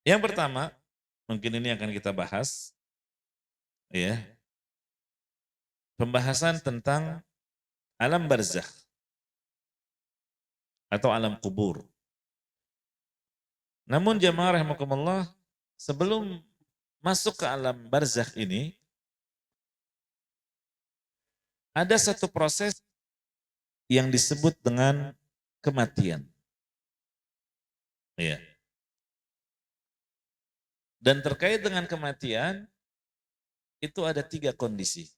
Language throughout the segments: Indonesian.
Yang pertama, mungkin ini akan kita bahas, ya, pembahasan tentang alam barzakh atau alam kubur. Namun jamaah rahimakumullah, sebelum masuk ke alam barzakh ini, ada satu proses yang disebut dengan kematian. Ya. Dan terkait dengan kematian, itu ada 3 kondisi.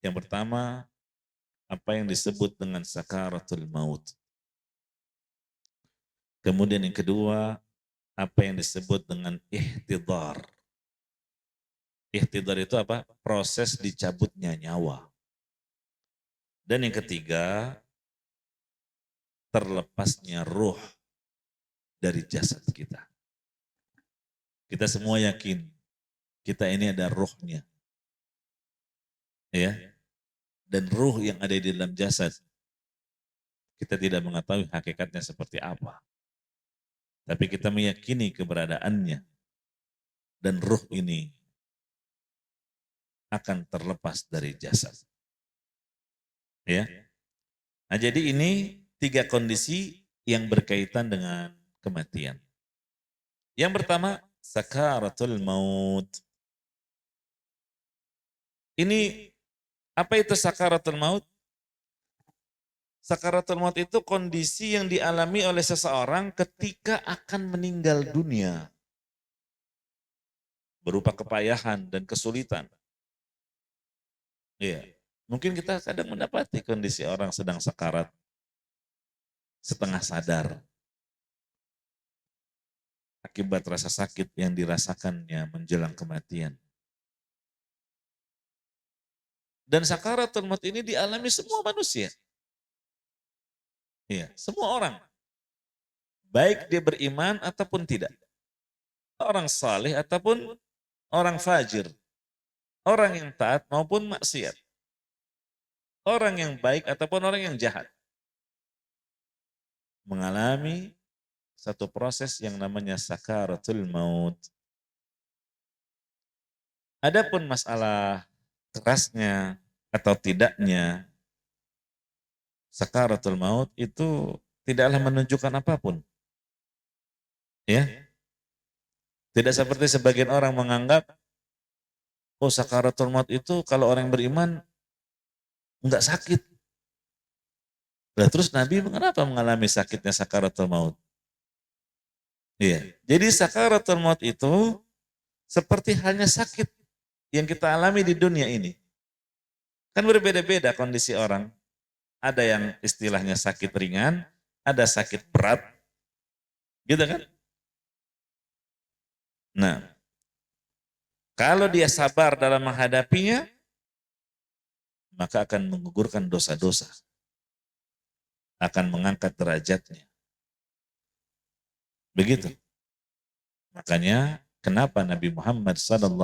Yang pertama, apa yang disebut dengan sakaratul maut. Kemudian yang kedua, apa yang disebut dengan ihtidar. Ihtidar itu apa? Proses dicabutnya nyawa. Dan yang ketiga, terlepasnya ruh dari jasad kita. Kita semua yakin kita ini ada ruhnya. Ya. Dan ruh yang ada di dalam jasad, kita tidak mengetahui hakikatnya seperti apa. Tapi kita meyakini keberadaannya. Dan ruh ini akan terlepas dari jasad. Ya. Nah, jadi ini 3 kondisi yang berkaitan dengan kematian. Yang pertama, sakaratul maut. Ini apa itu sakaratul maut? Sakaratul maut itu kondisi yang dialami oleh seseorang ketika akan meninggal dunia. Berupa kepayahan dan kesulitan. Iya. Mungkin kita kadang mendapati kondisi orang sedang sakarat, setengah sadar, akibat rasa sakit yang dirasakannya menjelang kematian. Dan sakaratul maut ini dialami semua manusia. Iya, semua orang. Baik dia beriman ataupun tidak. Orang saleh ataupun orang fajir. Orang yang taat maupun maksiat. Orang yang baik ataupun orang yang jahat. Mengalami satu proses yang namanya sakaratul maut. Adapun masalah kerasnya atau tidaknya sakaratul maut itu tidaklah menunjukkan apapun. Ya, tidak seperti sebagian orang menganggap, oh sakaratul maut itu kalau orang beriman enggak sakit. Nah, terus Nabi mengapa mengalami sakitnya sakaratul maut? Iya. Jadi sakaratul maut itu seperti halnya sakit yang kita alami di dunia ini. Kan berbeda-beda kondisi orang. Ada yang istilahnya sakit ringan, ada sakit berat. Gitu kan? Nah, kalau dia sabar dalam menghadapinya, maka akan menggugurkan dosa-dosa. Akan mengangkat derajatnya. Begitu. Makanya kenapa Nabi Muhammad SAW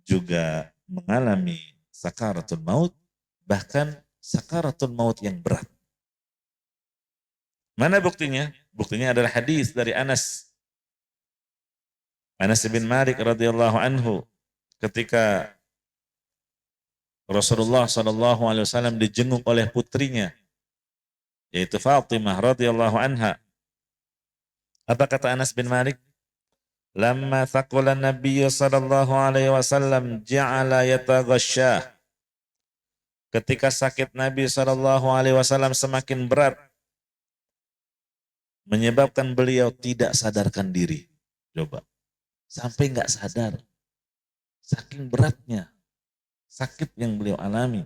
juga mengalami sakaratul maut, bahkan sakaratul maut yang berat. Mana buktinya? Buktinya adalah hadis dari Anas bin Malik radhiyallahu anhu ketika Rasulullah SAW dijenguk oleh putrinya, yaitu Fatimah radhiyallahu anha. Apa kata Anas bin Malik? Lamma thaqala Nabi sallallahu alaihi wasallam ja'ala yataghashah. Ketika sakit Nabi sallallahu alaihi wasallam semakin berat, menyebabkan beliau tidak sadarkan diri. Coba. Sampai enggak sadar. Saking beratnya sakit yang beliau alami.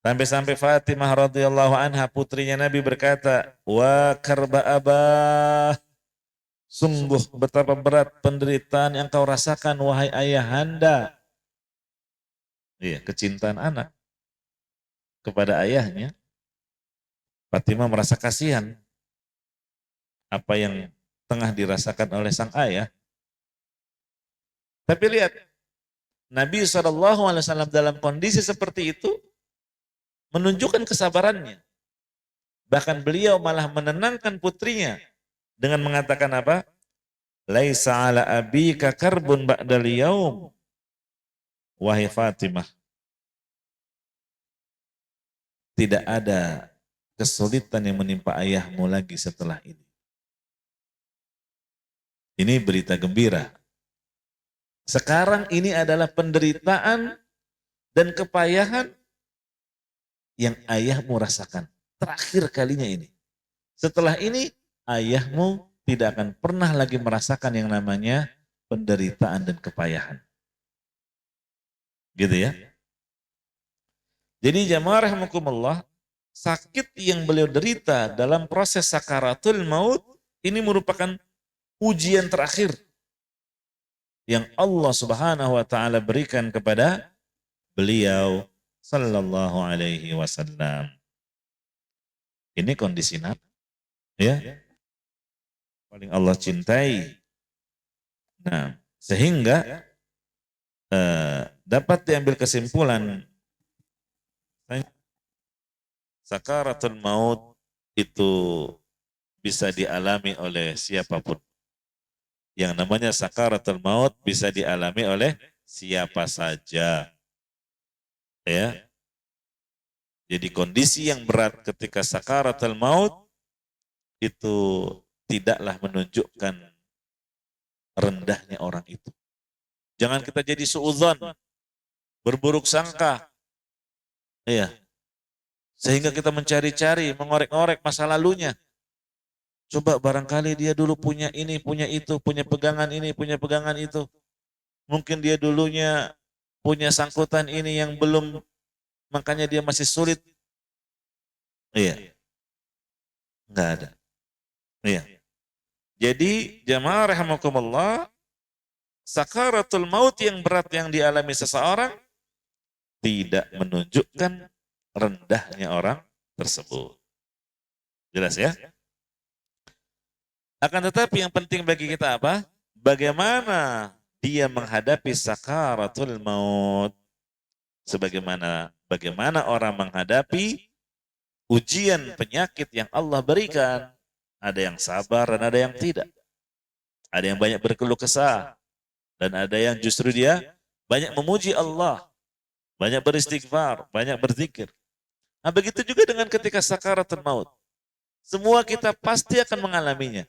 Sampai-sampai Fatimah radhiyallahu anha putrinya Nabi berkata, "Wa karba abah, sungguh betapa berat penderitaan yang kau rasakan wahai ayahanda." Iya, kecintaan anak kepada ayahnya. Fatimah merasa kasihan apa yang tengah dirasakan oleh sang ayah. Tapi lihat, Nabi SAW dalam kondisi seperti itu menunjukkan kesabarannya. Bahkan beliau malah menenangkan putrinya dengan mengatakan apa? Laisa ala abika karbun ba'dal yaum. Wahai Fatimah, tidak ada kesulitan yang menimpa ayahmu lagi setelah ini. Ini berita gembira. Sekarang ini adalah penderitaan dan kepayahan yang ayahmu rasakan. Terakhir kalinya ini. Setelah ini, ayahmu tidak akan pernah lagi merasakan yang namanya penderitaan dan kepayahan. Gitu ya. Jadi jamaah rahimakumullah, sakit yang beliau derita dalam proses sakaratul maut, ini merupakan ujian terakhir yang Allah Subhanahu wa taala berikan kepada beliau sallallahu alaihi wasallam. Ini kondisi Nabi ya. Paling Allah cintai. Nah, sehingga dapat diambil kesimpulan sakaratul maut itu bisa dialami oleh siapapun. Yang namanya sakaratul maut bisa dialami oleh siapa saja. Ya. Jadi kondisi yang berat ketika sakaratul maut itu tidaklah menunjukkan rendahnya orang itu. Jangan kita jadi suudzon, berburuk sangka. Iya. Sehingga kita mencari-cari, mengorek-ngorek masa lalunya. Coba barangkali dia dulu punya ini, punya itu, punya pegangan ini, punya pegangan itu. Mungkin dia dulunya punya sangkutan ini yang belum, makanya dia masih sulit. Iya. Enggak ada. Iya. Jadi jamaah rahimakumullah, sakaratul maut yang berat yang dialami seseorang tidak menunjukkan rendahnya orang tersebut. Jelas ya? Akan tetapi yang penting bagi kita apa? Bagaimana dia menghadapi sakaratul maut. Bagaimana orang menghadapi ujian penyakit yang Allah berikan. Ada yang sabar dan ada yang tidak. Ada yang banyak berkeluh kesah. Dan ada yang justru dia banyak memuji Allah. Banyak beristighfar, banyak berzikir. Nah begitu juga dengan ketika sakaratul maut. Semua kita pasti akan mengalaminya.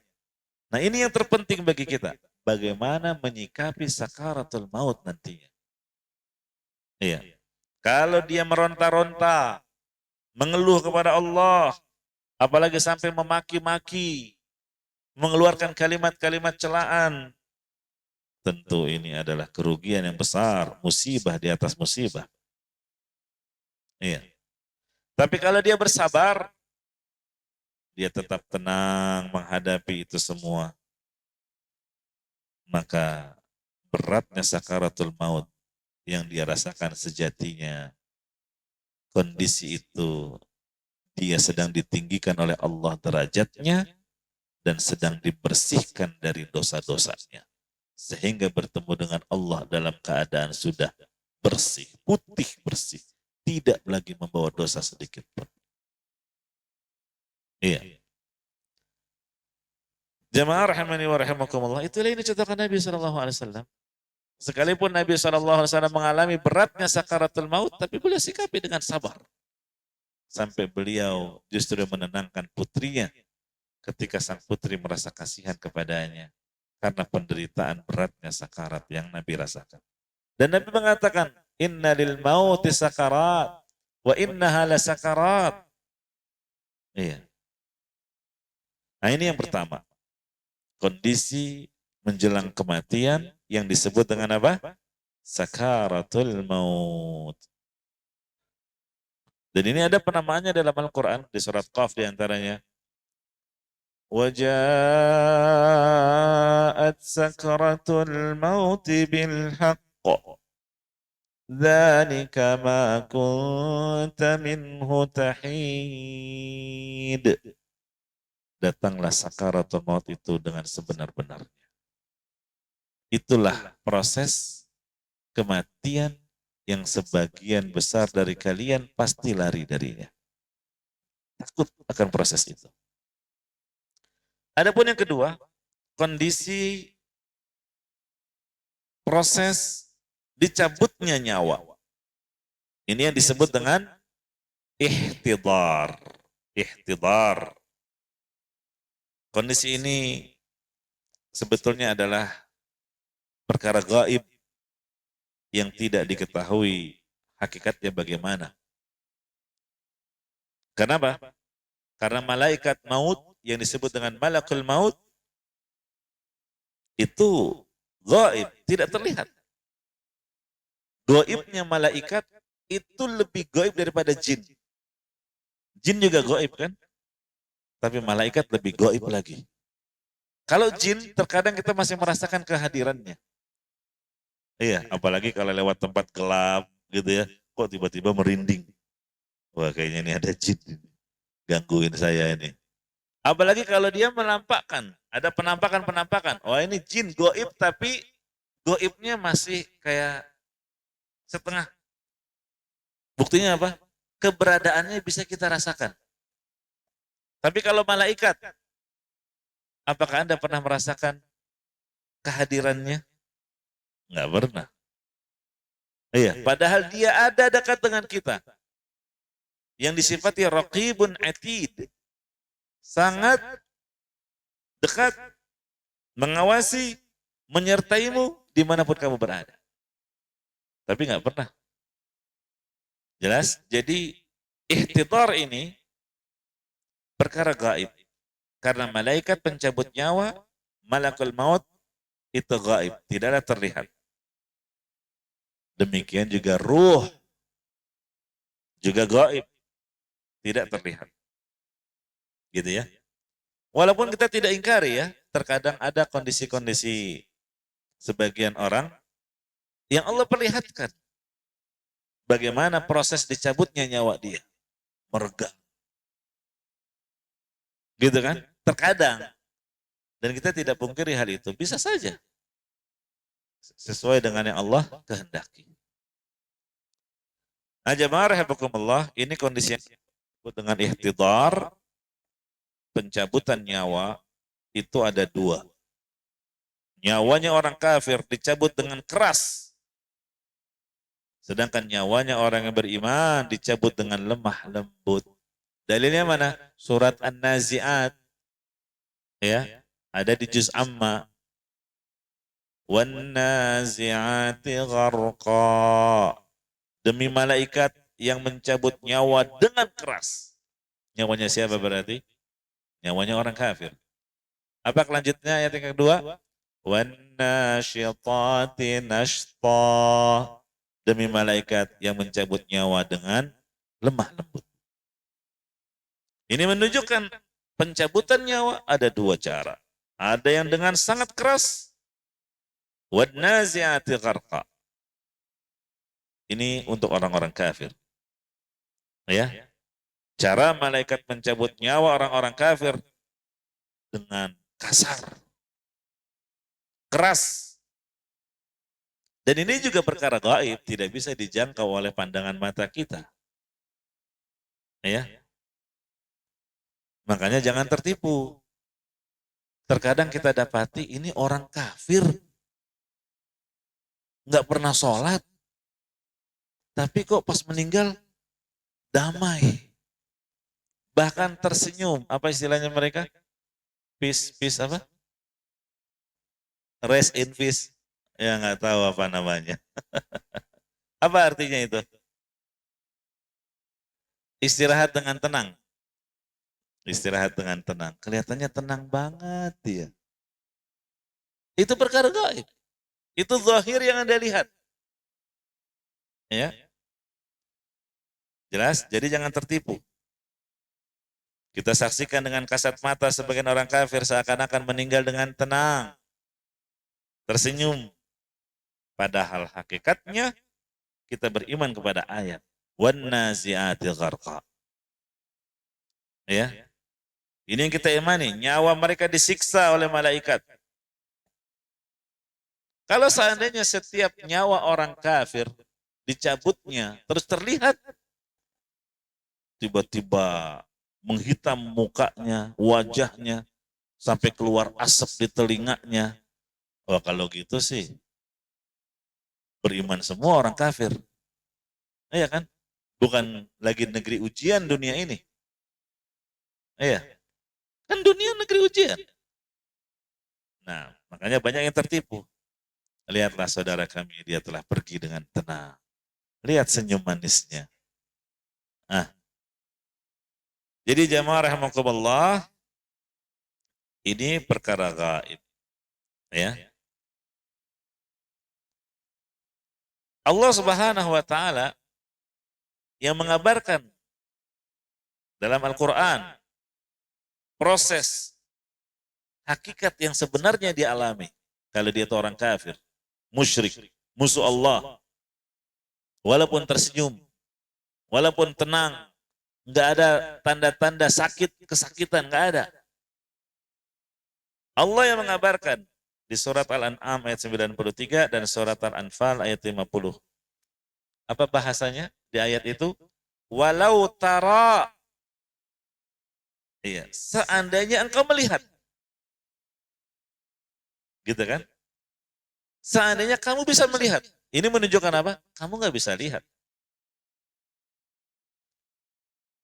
Nah ini yang terpenting bagi kita. Bagaimana menyikapi sakaratul maut nantinya. Iya. Kalau dia meronta-ronta, mengeluh kepada Allah, apalagi sampai memaki-maki, mengeluarkan kalimat-kalimat celaan, tentu ini adalah kerugian yang besar, musibah di atas musibah. Iya. Tapi kalau dia bersabar, dia tetap tenang menghadapi itu semua, maka beratnya sakaratul maut yang dia rasakan sejatinya, kondisi itu dia sedang ditinggikan oleh Allah derajatnya dan sedang dibersihkan dari dosa-dosanya. Sehingga bertemu dengan Allah dalam keadaan sudah bersih, putih bersih. Tidak lagi membawa dosa sedikit pun. Iya. Jamaah rahimani wa rahimakumullah, itulah ini contohkan Nabi SAW. Sekalipun Nabi SAW mengalami beratnya sakaratul maut, tapi beliau sikapi dengan sabar. Sampai beliau justru menenangkan putrinya ketika sang putri merasa kasihan kepadanya karena penderitaan beratnya sakarat yang Nabi rasakan. Dan Nabi mengatakan, inna lil mauti sakarat wa innaha la sakarat. Iya. Nah ini yang pertama. Kondisi menjelang kematian yang disebut dengan apa? Sakaratul maut. Dan ini ada penamaannya dalam Al-Quran di surat Qaf diantaranya. وَجَاءَتْ سَكْرَةُ الْمَوْتِ بِالْحَقِّ ذَلِكَ مَا كُنْتَ مِنْهُ تَحِيدٌ. Datanglah sakaratul maut itu dengan sebenar-benarnya. Itulah proses kematian yang sebagian besar dari kalian pasti lari darinya. Takut akan proses itu. Adapun yang kedua, kondisi proses dicabutnya nyawa. Ini yang disebut dengan ihtidar. Ihtidar. Kondisi ini sebetulnya adalah perkara gaib yang tidak diketahui hakikatnya bagaimana. Kenapa? Karena malaikat maut yang disebut dengan malakul maut itu gaib, tidak terlihat. Gaibnya malaikat itu lebih gaib daripada jin. Jin juga gaib kan? Tapi malaikat lebih gaib lagi. Kalau jin terkadang kita masih merasakan kehadirannya. Iya, apalagi kalau lewat tempat gelap gitu ya. Kok tiba-tiba merinding. Wah, kayaknya ini ada jin gangguin saya ini. Apalagi kalau dia menampakkan, ada penampakan-penampakan. Wah, ini jin gaib tapi gaibnya masih kayak setengah. Buktinya apa? Keberadaannya bisa kita rasakan. Tapi kalau malaikat, apakah Anda pernah merasakan kehadirannya? Enggak pernah. Iya, padahal dia ada dekat dengan kita. Yang disifati raqibun atid. Sangat dekat, mengawasi, menyertaimu dimanapun kamu berada. Tapi enggak pernah. Jelas? Jadi ihtidar ini perkara gaib. Karena malaikat pencabut nyawa, malakul maut itu gaib, tidaklah terlihat. Demikian juga ruh, juga gaib, tidak terlihat. Gitu ya. Walaupun kita tidak ingkari ya, terkadang ada kondisi-kondisi sebagian orang yang Allah perlihatkan. Bagaimana proses dicabutnya nyawa dia. Meregang. Gitu kan? Terkadang. Dan kita tidak pungkiri hal itu. Bisa saja. Sesuai dengan yang Allah kehendaki. Ajamah rahimakumullah, ini kondisi yang disebut dengan ihtidar, pencabutan nyawa, itu ada dua. Nyawanya orang kafir dicabut dengan keras. Sedangkan nyawanya orang yang beriman dicabut dengan lemah lembut. Dalilnya mana? Surat An-Nazi'at. Ya, ada di juz Amma. Wan-nazi'ati gharqa. Demi malaikat yang mencabut nyawa dengan keras. Nyawanya siapa berarti? Nyawanya orang kafir. Apa kelanjutnya ayat yang kedua? Wan-nasyitati nashta. Demi malaikat yang mencabut nyawa dengan lemah lembut. Ini menunjukkan pencabutan nyawa ada dua cara. Ada yang dengan sangat keras. Wan-nazi'ati gharqa. Ini untuk orang-orang kafir. Ya. Cara malaikat mencabut nyawa orang-orang kafir dengan kasar, keras. Dan ini juga perkara gaib, tidak bisa dijangkau oleh pandangan mata kita. Ya. Makanya jangan tertipu. Terkadang kita dapati ini orang kafir, nggak pernah sholat, tapi kok pas meninggal damai. Bahkan tersenyum. Apa istilahnya mereka? Peace apa? Rest in peace. Ya nggak tahu apa namanya. Apa artinya itu? Istirahat dengan tenang. Istirahat dengan tenang. Kelihatannya tenang banget dia. Itu perkara gaib. Itu zahir yang Anda lihat. Ya. Jelas? Jadi jangan tertipu. Kita saksikan dengan kasat mata sebagian orang kafir seakan-akan meninggal dengan tenang. Tersenyum. Padahal hakikatnya kita beriman kepada ayat. Wan-nazi'ati gharqa. Ya. Ini yang kita imani. Nyawa mereka disiksa oleh malaikat. Kalau seandainya setiap nyawa orang kafir dicabutnya, terus terlihat tiba-tiba menghitam mukanya, wajahnya, sampai keluar asap di telinganya. Wah kalau gitu sih beriman semua orang kafir. Iya kan? Bukan lagi negeri ujian dunia ini. Iya. Kan dunia negeri ujian. Nah, makanya banyak yang tertipu. Lihatlah saudara kami, dia telah pergi dengan tenang. Lihat senyum manisnya. Nah, jadi jamaah rahimakumullah, ini perkara gaib. Ya. Allah Subhanahu wa taala yang mengabarkan dalam Al-Qur'an proses hakikat yang sebenarnya dialami kalau dia itu orang kafir, musyrik, musuh Allah. Walaupun tersenyum, walaupun tenang, nggak ada tanda-tanda sakit, kesakitan, nggak ada. Allah yang mengabarkan di surat Al-An'am ayat 93 dan surat Al-Anfal ayat 50. Apa bahasanya di ayat itu? Walau tara. Iya, seandainya engkau melihat. Gitu kan? Seandainya kamu bisa melihat. Ini menunjukkan apa? Kamu nggak bisa lihat.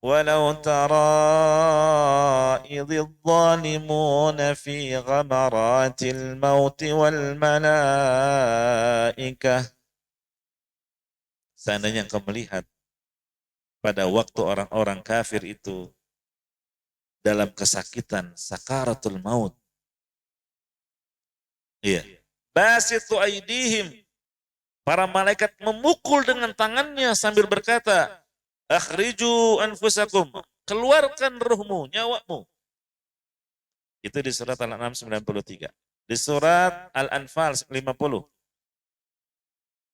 Walau tara idh zalimuna fi ghamaratil maut wal malaikah. Seandainya engkau melihat pada waktu orang-orang kafir itu dalam kesakitan sakaratul maut. Iya. Basitu aidihim. Para malaikat memukul dengan tangannya sambil berkata, akhriju anfusakum. Keluarkan ruhmu, nyawamu. Itu di surat Al-An'am 93. Di surat Al-Anfal 50.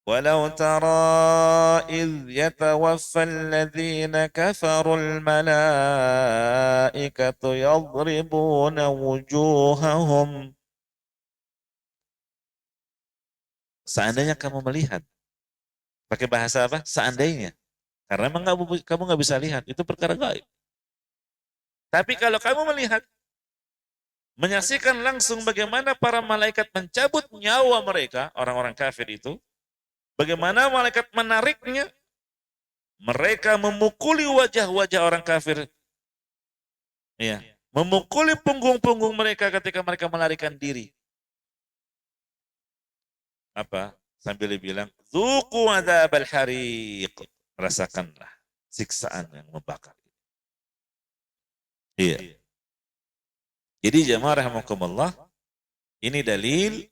Walau tara idh yatawaffa alladhina kafaru al-malaikatu yadribuna wujuhahum. Seandainya kamu melihat. Pakai bahasa apa? Seandainya. Karena memang kamu nggak bisa lihat. Itu perkara gaib. Tapi kalau kamu melihat, menyaksikan langsung bagaimana para malaikat mencabut nyawa mereka, orang-orang kafir itu, bagaimana malaikat menariknya, mereka memukuli wajah-wajah orang kafir, ya, memukuli punggung-punggung mereka ketika mereka melarikan diri. Apa? Sambil bilang, "Dzuqu adzabal hariq." Rasakanlah siksaan yang membakar. Iya. Jadi jamaah rahimakumullah, ini dalil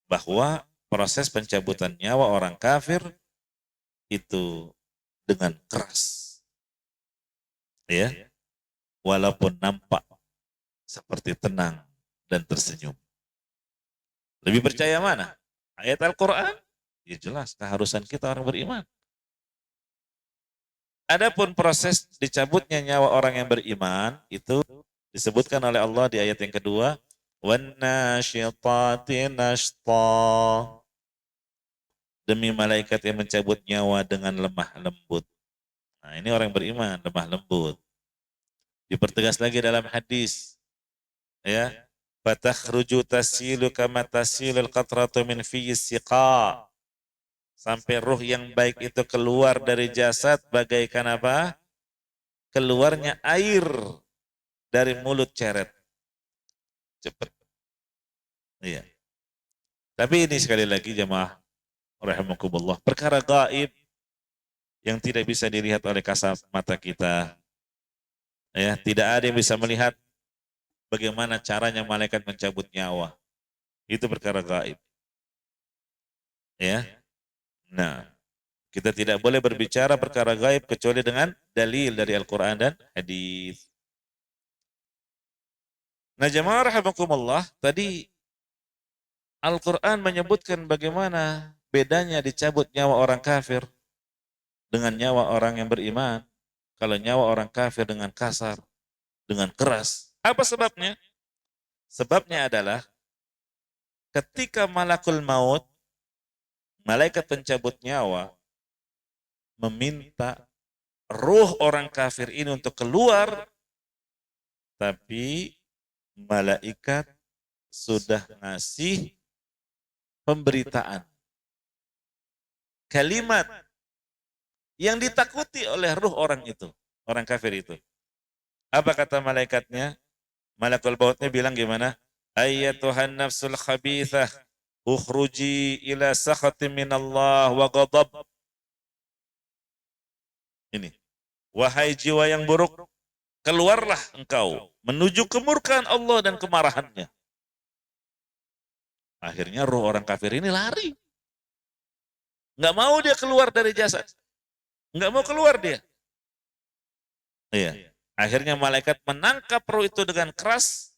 bahwa proses pencabutan nyawa orang kafir itu dengan keras. Ya. Walaupun nampak seperti tenang dan tersenyum. Lebih percaya mana? Ayat Al-Quran? Ya jelas keharusan kita orang beriman. Adapun proses dicabutnya nyawa orang yang beriman itu disebutkan oleh Allah di ayat yang kedua, وَالنَّاشِطَاتِ نَشْطًا. Demi malaikat yang mencabut nyawa dengan lemah lembut. Nah ini orang beriman, lemah lembut. Dipertegas lagi dalam hadis, ya, fatakhruju tasilu kama tasilul qatratu min fiyis siqa. Sampai ruh yang baik itu keluar dari jasad bagaikan apa? Keluarnya air dari mulut ceret. Cepat. Iya. Tapi ini sekali lagi jemaah rahimakumullah, perkara gaib yang tidak bisa dilihat oleh kasat mata kita. Ya, tidak ada yang bisa melihat bagaimana caranya malaikat mencabut nyawa. Itu perkara gaib. Ya. Nah, kita tidak boleh berbicara perkara gaib kecuali dengan dalil dari Al-Quran dan hadis. Nah jemaah rahimakumullah, tadi Al-Quran menyebutkan bagaimana bedanya dicabut nyawa orang kafir dengan nyawa orang yang beriman. Kalau nyawa orang kafir dengan kasar, dengan keras. Apa sebabnya? Sebabnya adalah ketika malakul maut, malaikat pencabut nyawa, meminta ruh orang kafir ini untuk keluar, tapi malaikat sudah ngasih pemberitaan. Kalimat yang ditakuti oleh ruh orang itu, orang kafir itu. Apa kata malaikatnya? Malakul mautnya bilang gimana? Ayyatuhan nafsul khabithah, ukhruji ila sakhatin minallah wa ghadab. Ini. Wahai jiwa yang buruk, keluarlah engkau menuju kemurkaan Allah dan kemarahannya. Akhirnya ruh orang kafir ini lari. Nggak mau dia keluar dari jasad. Nggak mau keluar dia. Iya. Akhirnya malaikat menangkap roh itu dengan keras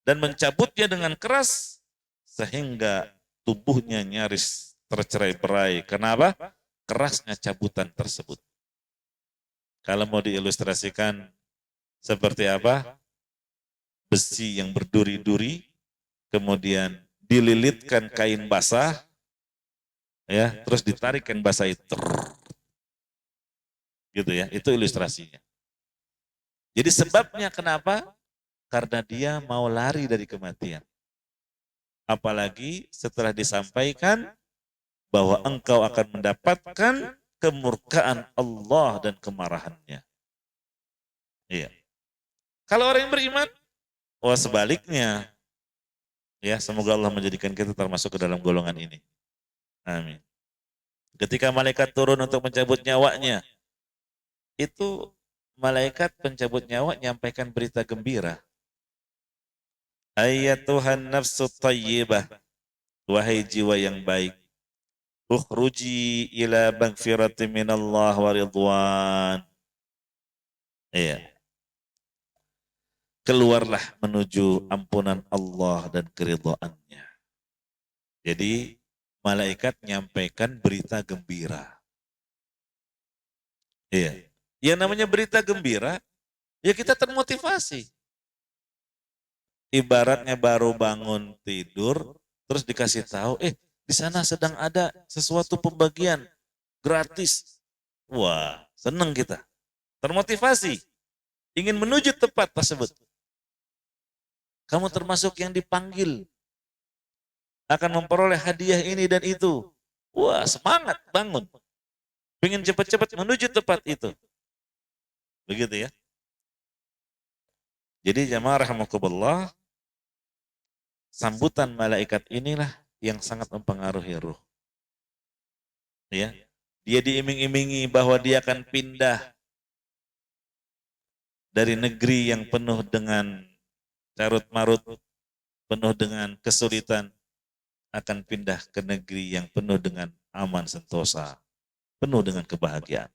dan mencabutnya dengan keras sehingga tubuhnya nyaris tercerai-berai. Kenapa? Kerasnya cabutan tersebut. Kalau mau diilustrasikan seperti apa? Besi yang berduri-duri, kemudian dililitkan kain basah, ya, terus ditarik kain basah itu, gitu ya. Itu ilustrasinya. Jadi sebabnya kenapa? Karena dia mau lari dari kematian. Apalagi setelah disampaikan bahwa engkau akan mendapatkan kemurkaan Allah dan kemarahannya. Iya. Kalau orang yang beriman, oh sebaliknya. Ya, semoga Allah menjadikan kita termasuk ke dalam golongan ini. Amin. Ketika malaikat turun untuk mencabut nyawanya, itu malaikat pencabut nyawa menyampaikan berita gembira. Ayyatuhan nafsu tayyibah, wahai jiwa yang baik, ukhruji ila magfirati minallah wa ridwan. Iya. Keluarlah menuju ampunan Allah dan keridhaannya. Jadi malaikat menyampaikan berita gembira. Iya. Yang namanya berita gembira, ya kita termotivasi. Ibaratnya baru bangun tidur, terus dikasih tahu, di sana sedang ada sesuatu pembagian gratis. Wah, senang kita. Termotivasi. Ingin menuju tempat tersebut. Kamu termasuk yang dipanggil. Akan memperoleh hadiah ini dan itu. Wah, semangat bangun. Ingin cepat-cepat menuju tempat itu. Begitu ya. Jadi jamaah rahimakumullah, sambutan malaikat inilah yang sangat mempengaruhi ruh. Ya. Dia diiming-imingi bahwa dia akan pindah dari negeri yang penuh dengan carut-marut, penuh dengan kesulitan, akan pindah ke negeri yang penuh dengan aman sentosa, penuh dengan kebahagiaan.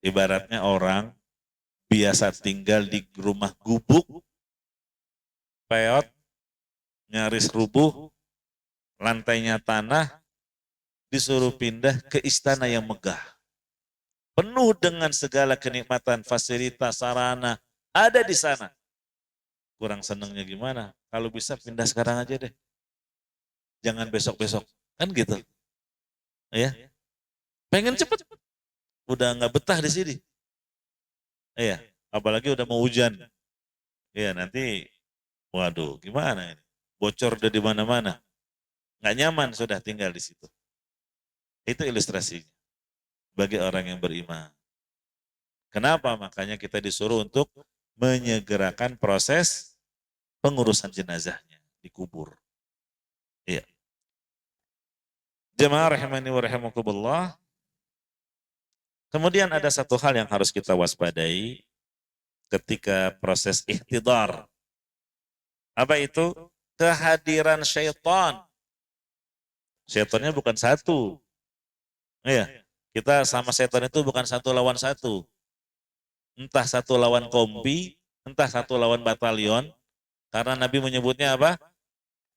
Ibaratnya orang biasa tinggal di rumah gubuk, peot, nyaris rubuh, lantainya tanah, disuruh pindah ke istana yang megah. Penuh dengan segala kenikmatan, fasilitas, sarana, ada di sana. Kurang senangnya gimana? Kalau bisa pindah sekarang aja deh. Jangan besok-besok. Kan gitu. Ya. Pengen cepet. Udah nggak betah di sini. Iya. Apalagi udah mau hujan. Iya, nanti waduh, gimana ini? Bocor udah di mana-mana. Nggak nyaman sudah tinggal di situ. Itu ilustrasinya bagi orang yang beriman. Kenapa? Makanya kita disuruh untuk menyegerakan proses pengurusan jenazahnya dikubur. Iya. Jemaah rahimani wa rahimakumullah. Kemudian ada satu hal yang harus kita waspadai ketika proses ihtidar. Apa itu? Kehadiran syaitan. Syaitannya bukan satu. Iya. Kita sama syaitan itu bukan satu lawan satu. Entah satu lawan kompi, entah satu lawan batalion. Karena Nabi menyebutnya apa?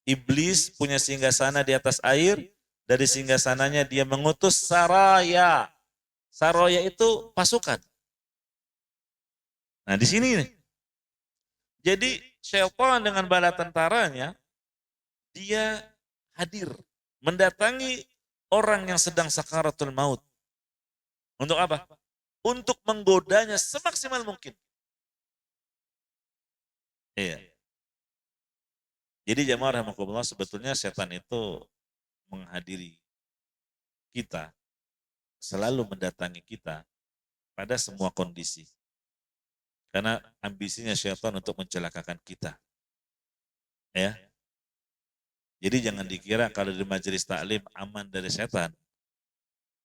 Iblis punya singgasana di atas air. Dari singgasananya dia mengutus saraya. Saraya itu pasukan. Nah di sini nih. Jadi syaitan dengan bala tentaranya, dia hadir. Mendatangi orang yang sedang sakaratul maut. Untuk apa? Untuk menggodanya semaksimal mungkin. Iya. Jadi jamaah rahimakumullah, sebetulnya setan itu menghadiri kita, selalu mendatangi kita pada semua kondisi. Karena ambisinya setan untuk mencelakakan kita. Ya. Jadi jangan dikira kalau di majelis taklim aman dari setan,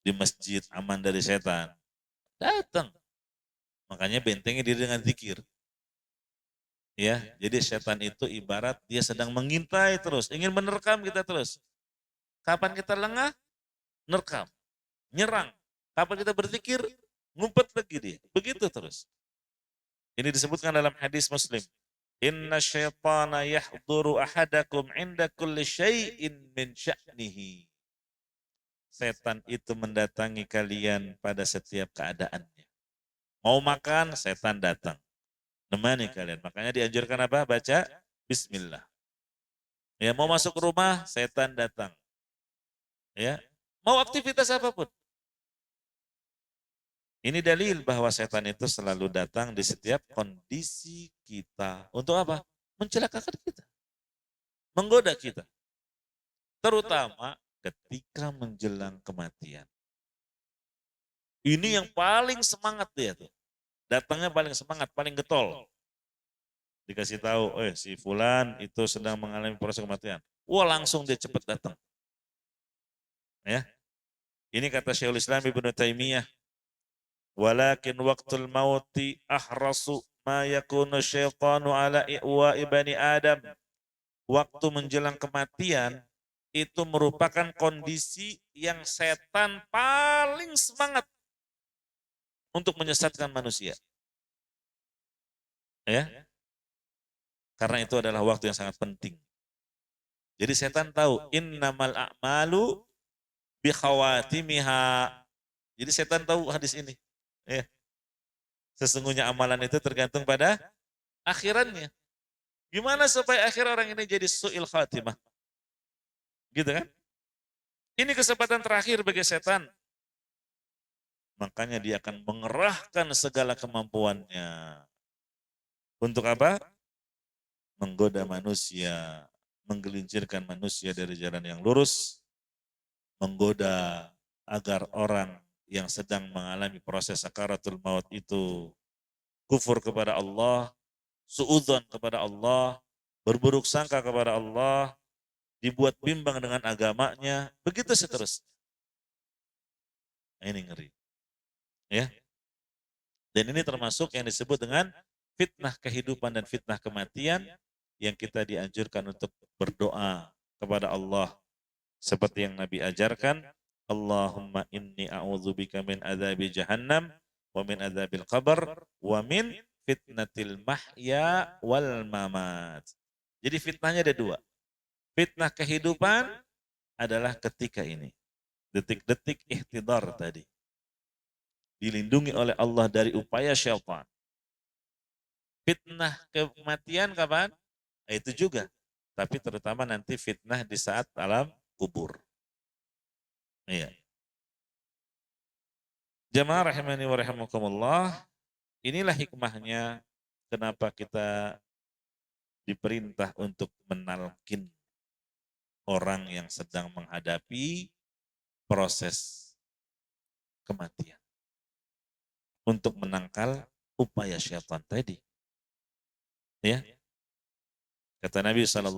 di masjid aman dari setan. Datang. Makanya bentengi diri dengan zikir. Ya, jadi setan itu ibarat dia sedang mengintai terus, ingin menerkam kita terus. Kapan kita lengah, nerkam, nyerang. Kapan kita berzikir, ngumpet lagi dia. Begitu terus. Ini disebutkan dalam hadis Muslim. Inna syaitana yahduru ahadakum inda kulli syai'in min sya'nihi. Setan itu mendatangi kalian pada setiap keadaannya. Mau makan, setan datang. Nemani kalian. Makanya dianjurkan apa? Baca Bismillah. Ya, mau masuk rumah, setan datang. Ya, mau aktivitas apapun. Ini dalil bahwa setan itu selalu datang di setiap kondisi kita. Untuk apa? Mencelakakan kita. Menggoda kita. Terutama ketika menjelang kematian. Ini yang paling semangat dia tuh. Datangnya paling semangat, paling getol. Dikasih tahu, si fulan itu sedang mengalami proses kematian. Wah, langsung dia cepat datang. Ya. Ini kata Syekhul Islam Ibnu Taimiyah. Walakin waktul mauti ahrasu ma yakunu syaitanu ala i'wa ibani Adam. Waktu menjelang kematian itu merupakan kondisi yang setan paling semangat untuk menyesatkan manusia. Ya. Karena itu adalah waktu yang sangat penting. Jadi setan tahu innamal a'malu bi khawatimiha. Jadi setan tahu hadis ini. Ya. Sesungguhnya amalan itu tergantung pada akhirannya. Gimana supaya akhir orang ini jadi su'il khatimah? Gitu kan? Ini kesempatan terakhir bagi setan. Makanya dia akan mengerahkan segala kemampuannya. Untuk apa? Menggoda manusia, menggelincirkan manusia dari jalan yang lurus, menggoda agar orang yang sedang mengalami proses sakaratul maut itu kufur kepada Allah, suudzon kepada Allah, berburuk sangka kepada Allah, dibuat bimbang dengan agamanya, begitu seterusnya. Ini ngeri. Ya. Dan ini termasuk yang disebut dengan fitnah kehidupan dan fitnah kematian yang kita dianjurkan untuk berdoa kepada Allah seperti yang Nabi ajarkan, Allahumma inni a'udzubika min adzabi jahannam wa min adzabil qabr wa min fitnatil mahya wal mamat. Jadi fitnahnya ada dua. Fitnah kehidupan adalah ketika ini. Detik-detik ihtidar tadi. Dilindungi oleh Allah dari upaya syaitan. Fitnah kematian kapan? Itu juga. Tapi terutama nanti fitnah di saat alam kubur. Iya. Jamaah rahimani wa rahimakumullah, inilah hikmahnya kenapa kita diperintah untuk menalkin orang yang sedang menghadapi proses kematian. Untuk menangkal upaya syaitan tadi. Ya. Kata Nabi SAW,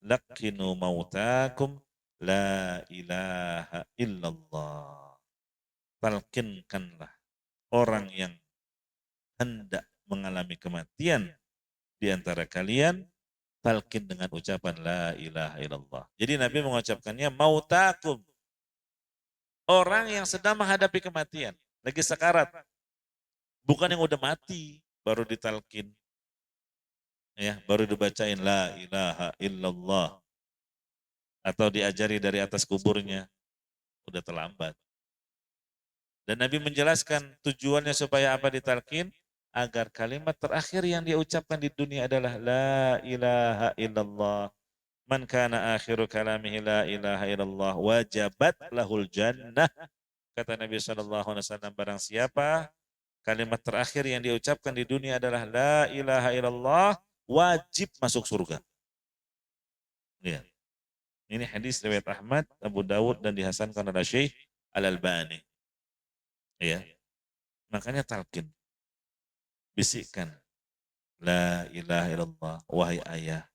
Laqinu mautakum la ilaha illallah. Talkinkanlah orang yang hendak mengalami kematian di antara kalian, talkin dengan ucapan la ilaha illallah. Jadi Nabi mengucapkannya mautakum. Orang yang sedang menghadapi kematian, lagi sekarat. Bukan yang udah mati, baru ditalkin. Ya, baru dibacain la ilaha illallah. Atau diajari dari atas kuburnya. Udah terlambat. Dan Nabi menjelaskan tujuannya supaya apa ditalkin? Agar kalimat terakhir yang dia ucapkan di dunia adalah la ilaha illallah. Man kana akhiru kalamihi la ilaha illallah wajabat lahul jannah. Kata Nabi SAW, barang siapa kalimat terakhir yang diucapkan di dunia adalah la ilaha illallah, wajib masuk surga. Ya. Ini hadis riwayat Ahmad, Abu Dawud dan dihasankan oleh Syekh Al-Albani. Ya. Makanya talqin, bisikkan la ilaha illallah, wahai ayah,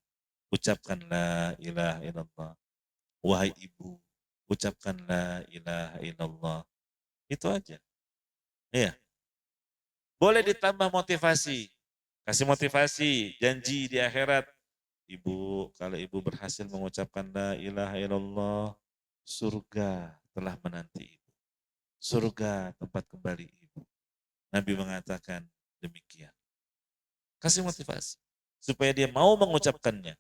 ucapkan la ilaha illallah. Wahai ibu, ucapkan la ilaha illallah. Itu aja. Iya. Boleh ditambah motivasi. Kasih motivasi, janji di akhirat. Ibu, kalau ibu berhasil mengucapkan la ilaha illallah, surga telah menanti ibu. Surga tempat kembali ibu. Nabi mengatakan demikian. Kasih motivasi. Supaya dia mau mengucapkannya.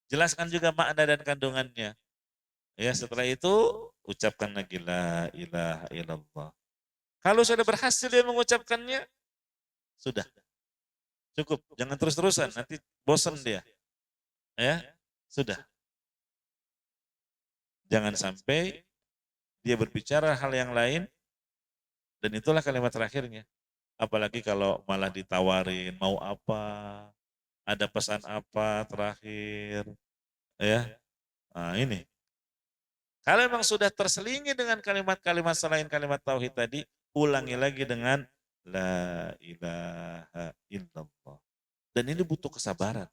Jelaskan juga makna dan kandungannya. Ya, setelah itu ucapkan lagi la ilaha illallah. Kalau sudah berhasil dia mengucapkannya, sudah cukup. Jangan terus-terusan, nanti bosan dia. Ya, sudah. Jangan sampai dia berbicara hal yang lain dan itulah kalimat terakhirnya. Apalagi kalau malah ditawarin mau apa, ada pesan apa terakhir, ya. Nah, ini. Kalau memang sudah terselingi dengan kalimat-kalimat selain kalimat tauhid tadi, ulangi lagi dengan la ilaha illallah. Dan ini butuh kesabaran.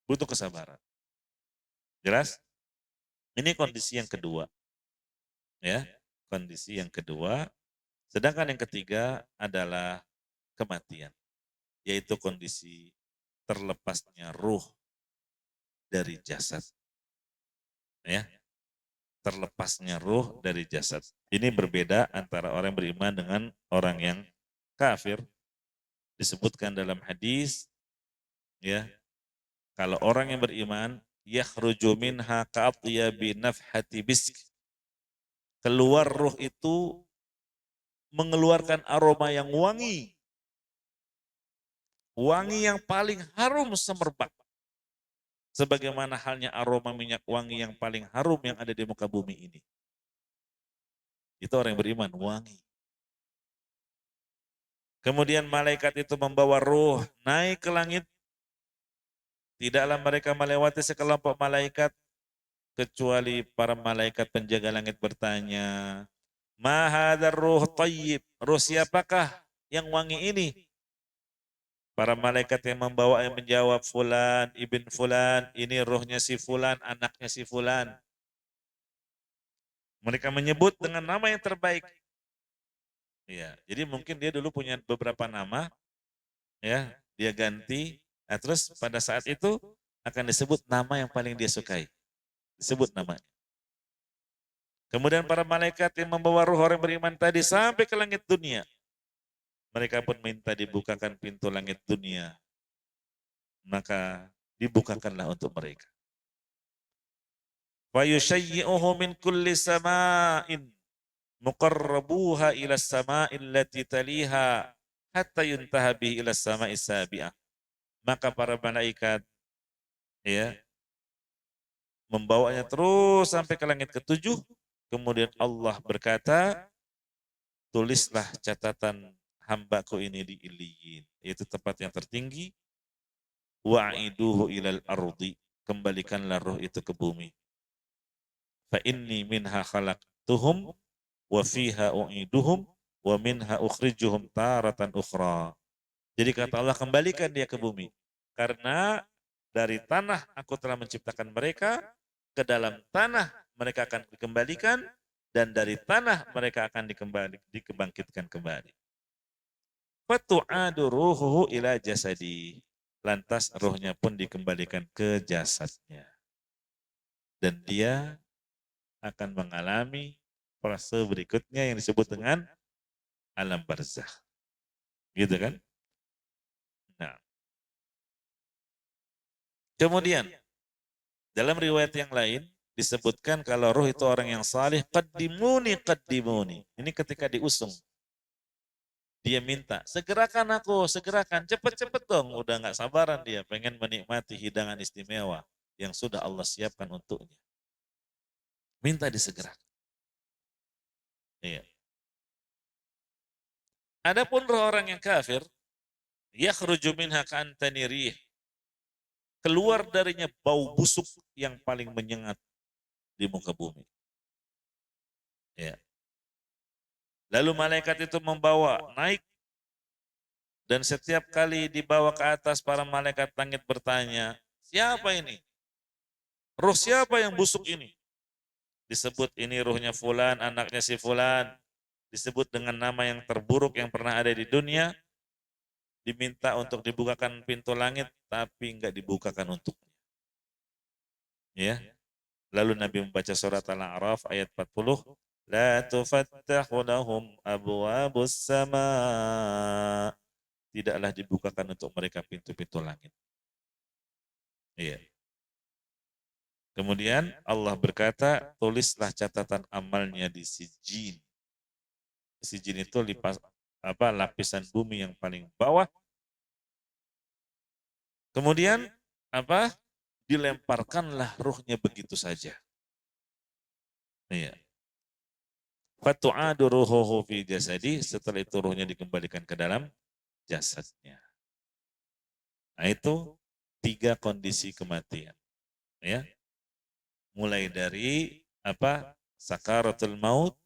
Butuh kesabaran. Jelas? Ini kondisi yang kedua. Ya, kondisi yang kedua. Sedangkan yang ketiga adalah kematian. Yaitu kondisi terlepasnya ruh dari jasad. Ya, terlepasnya ruh dari jasad. Ini berbeda antara orang beriman dengan orang yang kafir. Disebutkan dalam hadis, ya, kalau orang yang beriman, yakhruju minha ka'atyabi nafhati bisk. Keluar ruh itu mengeluarkan aroma yang wangi. Wangi yang paling harum semerbak. Sebagaimana halnya aroma minyak wangi yang paling harum yang ada di muka bumi ini. Itu orang yang beriman, wangi. Kemudian malaikat itu membawa ruh naik ke langit. Tidaklah mereka melewati sekelompok malaikat kecuali para malaikat penjaga langit bertanya, "Ma hadzal ruh thayyib?" Ruh siapakah yang wangi ini? Para malaikat yang membawa yang menjawab, "Fulan ibn fulan, ini ruhnya si fulan, anaknya si fulan." Mereka menyebut dengan nama yang terbaik. Ya, jadi mungkin dia dulu punya beberapa nama, ya, dia ganti. Nah, terus pada saat itu akan disebut nama yang paling dia sukai. Disebut namanya. Kemudian para malaikat yang membawa ruh orang beriman tadi sampai ke langit dunia. Mereka pun minta dibukakan pintu langit dunia. Maka dibukakanlah untuk mereka. Wa yushayyi'uhu min kulli sama'in muqarrabuha ila sama'il lati taliha hatta yuntaha bihi ila sama'is sabi'ah. Maka para malaikat, ya, membawanya terus sampai ke langit ketujuh. Kemudian Allah berkata, tulislah catatan hambaku ini di Iliyin, yaitu tempat yang tertinggi. Wa'iduhu ilal ardi, kembalikanlah roh itu ke bumi. Fa inni minha khalaqtuhum wa fiha u'iduhum wa minha ukhrijuhum taratan ukhra. Jadi kata Allah, kembalikan dia ke bumi. Karena dari tanah aku telah menciptakan mereka, ke dalam tanah mereka akan dikembalikan, dan dari tanah mereka akan dikebangkitkan kembali. Fatu'adu ruhuhu ila jasadi. Lantas rohnya pun dikembalikan ke jasadnya. Dan dia akan mengalami fase berikutnya yang disebut dengan alam barzakh. Gitu kan? Nah. Kemudian, dalam riwayat yang lain, disebutkan kalau roh itu orang yang salih, qaddimuni, qaddimuni. Ini ketika diusung. Dia minta, segerakan aku, segerakan, cepet-cepet dong. Udah gak sabaran dia, pengen menikmati hidangan istimewa yang sudah Allah siapkan untuknya. Minta disegerakan. Iya. Adapun roh orang yang kafir, yakhruju minha ka'antani rih, keluar darinya bau busuk yang paling menyengat di muka bumi. Ya. Lalu malaikat itu membawa naik, dan setiap kali dibawa ke atas, para malaikat langit bertanya, siapa ini? Ruh siapa yang busuk ini? Disebut ini ruhnya fulan, anaknya si fulan. Disebut dengan nama yang terburuk yang pernah ada di dunia. Diminta untuk dibukakan pintu langit, tapi enggak dibukakan untuknya. Ya. Lalu Nabi membaca surat Al-A'raf ayat 40. La tufattahu lahum abwabus sama. Tidaklah dibukakan untuk mereka pintu-pintu langit. Iya. Kemudian Allah berkata, tulislah catatan amalnya di sijin. Sijin itu lapisan bumi yang paling bawah. Kemudian apa? Dilemparkanlah ruhnya begitu saja. Iya. Fatu'adu ruhuhu fi jasadi, setelah itu ruhnya dikembalikan ke dalam jasadnya. Nah itu 3 kondisi kematian. Ya. Mulai dari sakaratul maut,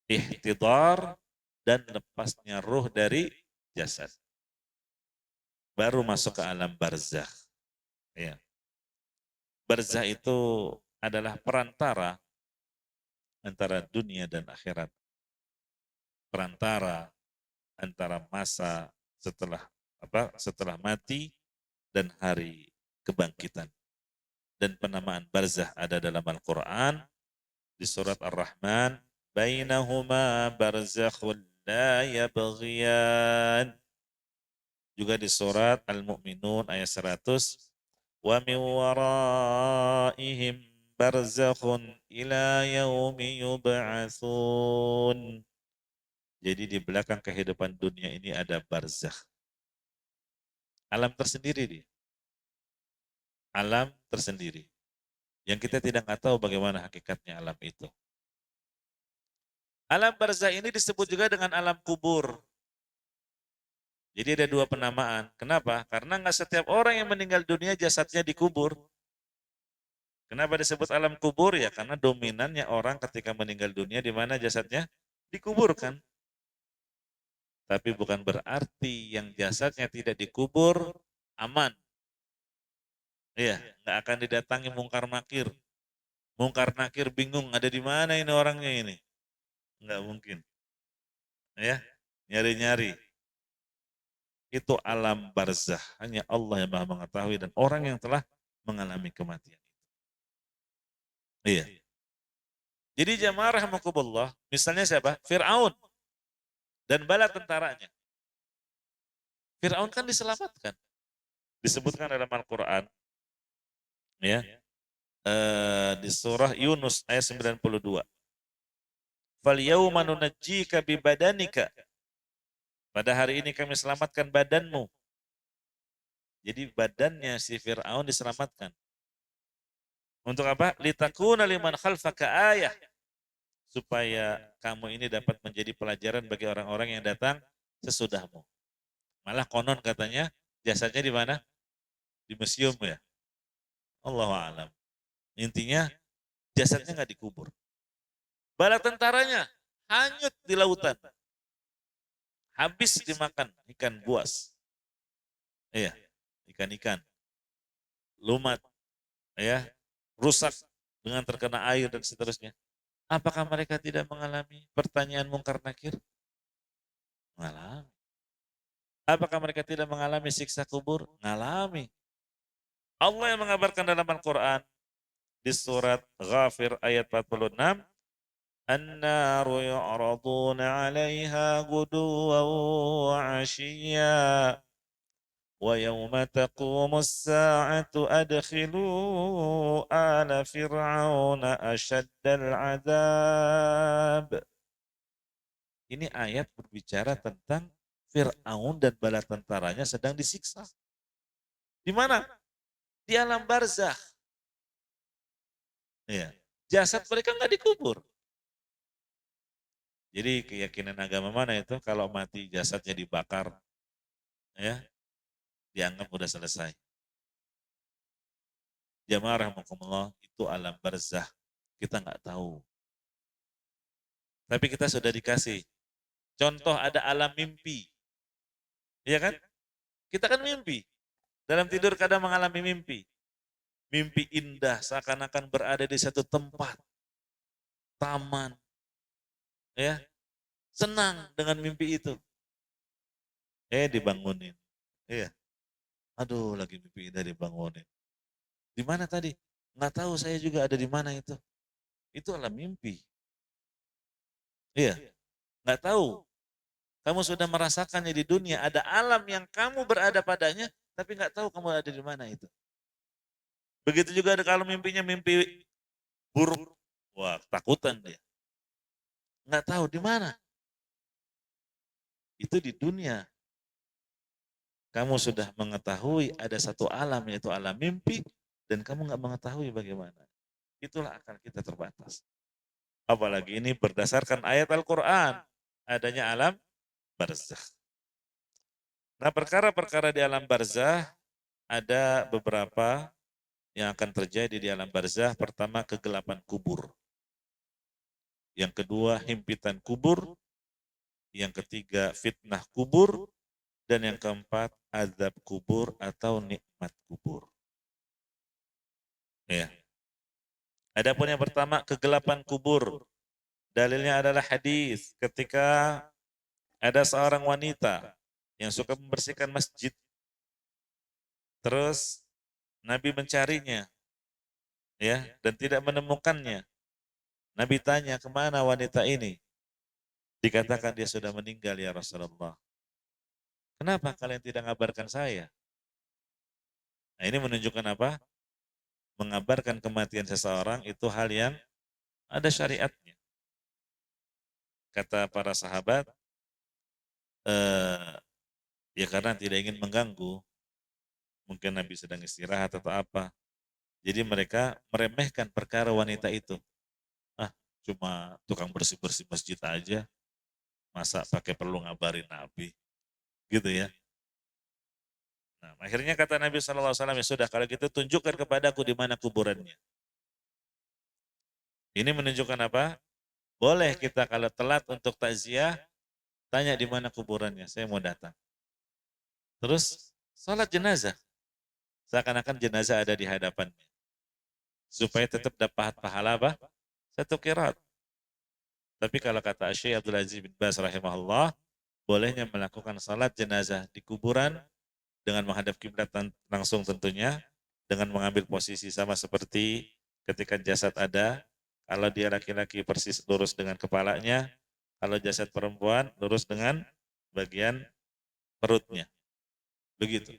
ihtidar, dan lepasnya ruh dari jasad. Baru masuk ke alam barzakh. Ya. Barzakh itu adalah perantara antara dunia dan akhirat. Perantara antara masa setelah mati dan hari kebangkitan. Dan penamaan barzakh ada dalam Al-Quran di surat Ar-Rahman, bainahuma barzakhun la yabghiyan. Juga di surat Al-Mu'minun ayat 100, wa min waraihim barzakhun ila yaumi yub'atsun. Jadi di belakang kehidupan dunia ini ada barzakh. Alam tersendiri dia. Alam tersendiri. Yang kita tidak tahu bagaimana hakikatnya alam itu. Alam barzakh ini disebut juga dengan alam kubur. Jadi ada 2 penamaan. Kenapa? Karena nggak setiap orang yang meninggal dunia jasadnya dikubur. Kenapa disebut alam kubur? Ya karena dominannya orang ketika meninggal dunia di mana jasadnya dikuburkan. Tapi bukan berarti yang jasadnya tidak dikubur aman. Iya, nggak akan didatangi mungkar nakir. Mungkar nakir bingung ada di mana ini orangnya ini. Nggak mungkin. Ya, nyari-nyari. Itu alam barzakh. Hanya Allah yang Maha mengetahui dan orang yang telah mengalami kematian. Iya. Jadi jamaah rahimakumullah, misalnya siapa? Fir'aun dan bala tentaranya. Fir'aun kan diselamatkan. Disebutkan dalam Al-Quran. Ya. Di surah Yunus ayat 92. Fal yawma nunajjika bi badanika. Pada hari ini kami selamatkan badanmu. Jadi badannya si Fir'aun diselamatkan. Untuk apa? Litakuna liman khalfaka ayah. Supaya kamu ini dapat menjadi pelajaran bagi orang-orang yang datang sesudahmu. Malah konon katanya jasadnya di mana? Di museum ya. Allahu a'lam. Intinya jasadnya nggak dikubur. Bala tentaranya hanyut di lautan. Habis dimakan ikan buas. Iya, ikan-ikan. Lumat, ya, rusak dengan terkena air dan seterusnya. Apakah mereka tidak mengalami pertanyaan mungkar nakir? Mengalami. Apakah mereka tidak mengalami siksa kubur? Mengalami. Allah yang mengabarkan dalam Al-Quran di surat Ghafir ayat 46, An-naru yu'raduna 'alaiha guduwan wa 'ashiyya wa yawma taqumus sa'atu adkhiluu ala fir'auna asyaddal 'adzab. Ini ayat berbicara tentang Fir'aun dan bala tentaranya sedang disiksa. Di mana? Di alam barzakh. Ya. Jasad mereka nggak dikubur. Jadi keyakinan agama mana itu? Kalau mati jasadnya dibakar, ya dianggap udah selesai. Jamaah rahmatullah itu alam barzah. Kita nggak tahu. Tapi kita sudah dikasih. Contoh ada alam mimpi. Iya kan? Kita kan mimpi. Dalam tidur kadang mengalami mimpi. Mimpi indah seakan-akan berada di satu tempat. Taman. Ya, senang dengan mimpi itu. Dibangunin. Iya. Aduh, lagi mimpi indah dibangunin. Di mana tadi? Nggak tahu, saya juga ada di mana itu. Itu alam mimpi. Iya. Nggak tahu. Kamu sudah merasakannya di dunia. Ada alam yang kamu berada padanya, tapi nggak tahu kamu ada di mana itu. Begitu juga ada kalau mimpinya mimpi buruk. Wah, ketakutan dia. Nggak tahu di mana. Itu di dunia. Kamu sudah mengetahui ada satu alam, yaitu alam mimpi, dan kamu nggak mengetahui bagaimana. Itulah akal kita terbatas. Apalagi ini berdasarkan ayat Al-Quran. Adanya alam barzah. Nah, perkara-perkara di alam barzah ada beberapa yang akan terjadi di alam barzah. Pertama, kegelapan kubur. Yang kedua, himpitan kubur. Yang ketiga, fitnah kubur. Dan yang keempat, azab kubur atau nikmat kubur. Ya. Adapun yang pertama, kegelapan kubur. Dalilnya adalah hadis ketika ada seorang wanita yang suka membersihkan masjid. Terus Nabi mencarinya, ya, dan tidak menemukannya. Nabi tanya, kemana wanita ini? Dikatakan dia sudah meninggal ya Rasulullah. Kenapa kalian tidak mengabarkan saya? Nah, ini menunjukkan apa? Mengabarkan kematian seseorang itu hal yang ada syariatnya. Kata para sahabat, ya karena tidak ingin mengganggu, mungkin Nabi sedang istirahat atau apa. Jadi mereka meremehkan perkara wanita itu. Ah, cuma tukang bersih-bersih masjid aja, masa pakai perlu ngabarin Nabi, gitu ya. Nah, akhirnya kata Nabi SAW, ya sudah kalau gitu tunjukkan kepadaku di mana kuburannya. Ini menunjukkan apa? Boleh kita kalau telat untuk takziah, tanya di mana kuburannya, saya mau datang. Terus sholat jenazah, seakan-akan jenazah ada di hadapannya. Supaya tetap dapat pahala apa? Satu qiraat. Tapi kalau kata Syekh Abdul Aziz bin Baz rahimahullah, bolehnya melakukan salat jenazah di kuburan dengan menghadap kiblat langsung tentunya, dengan mengambil posisi sama seperti ketika jasad ada. Kalau dia laki-laki persis lurus dengan kepalanya, kalau jasad perempuan lurus dengan bagian perutnya. Begitu.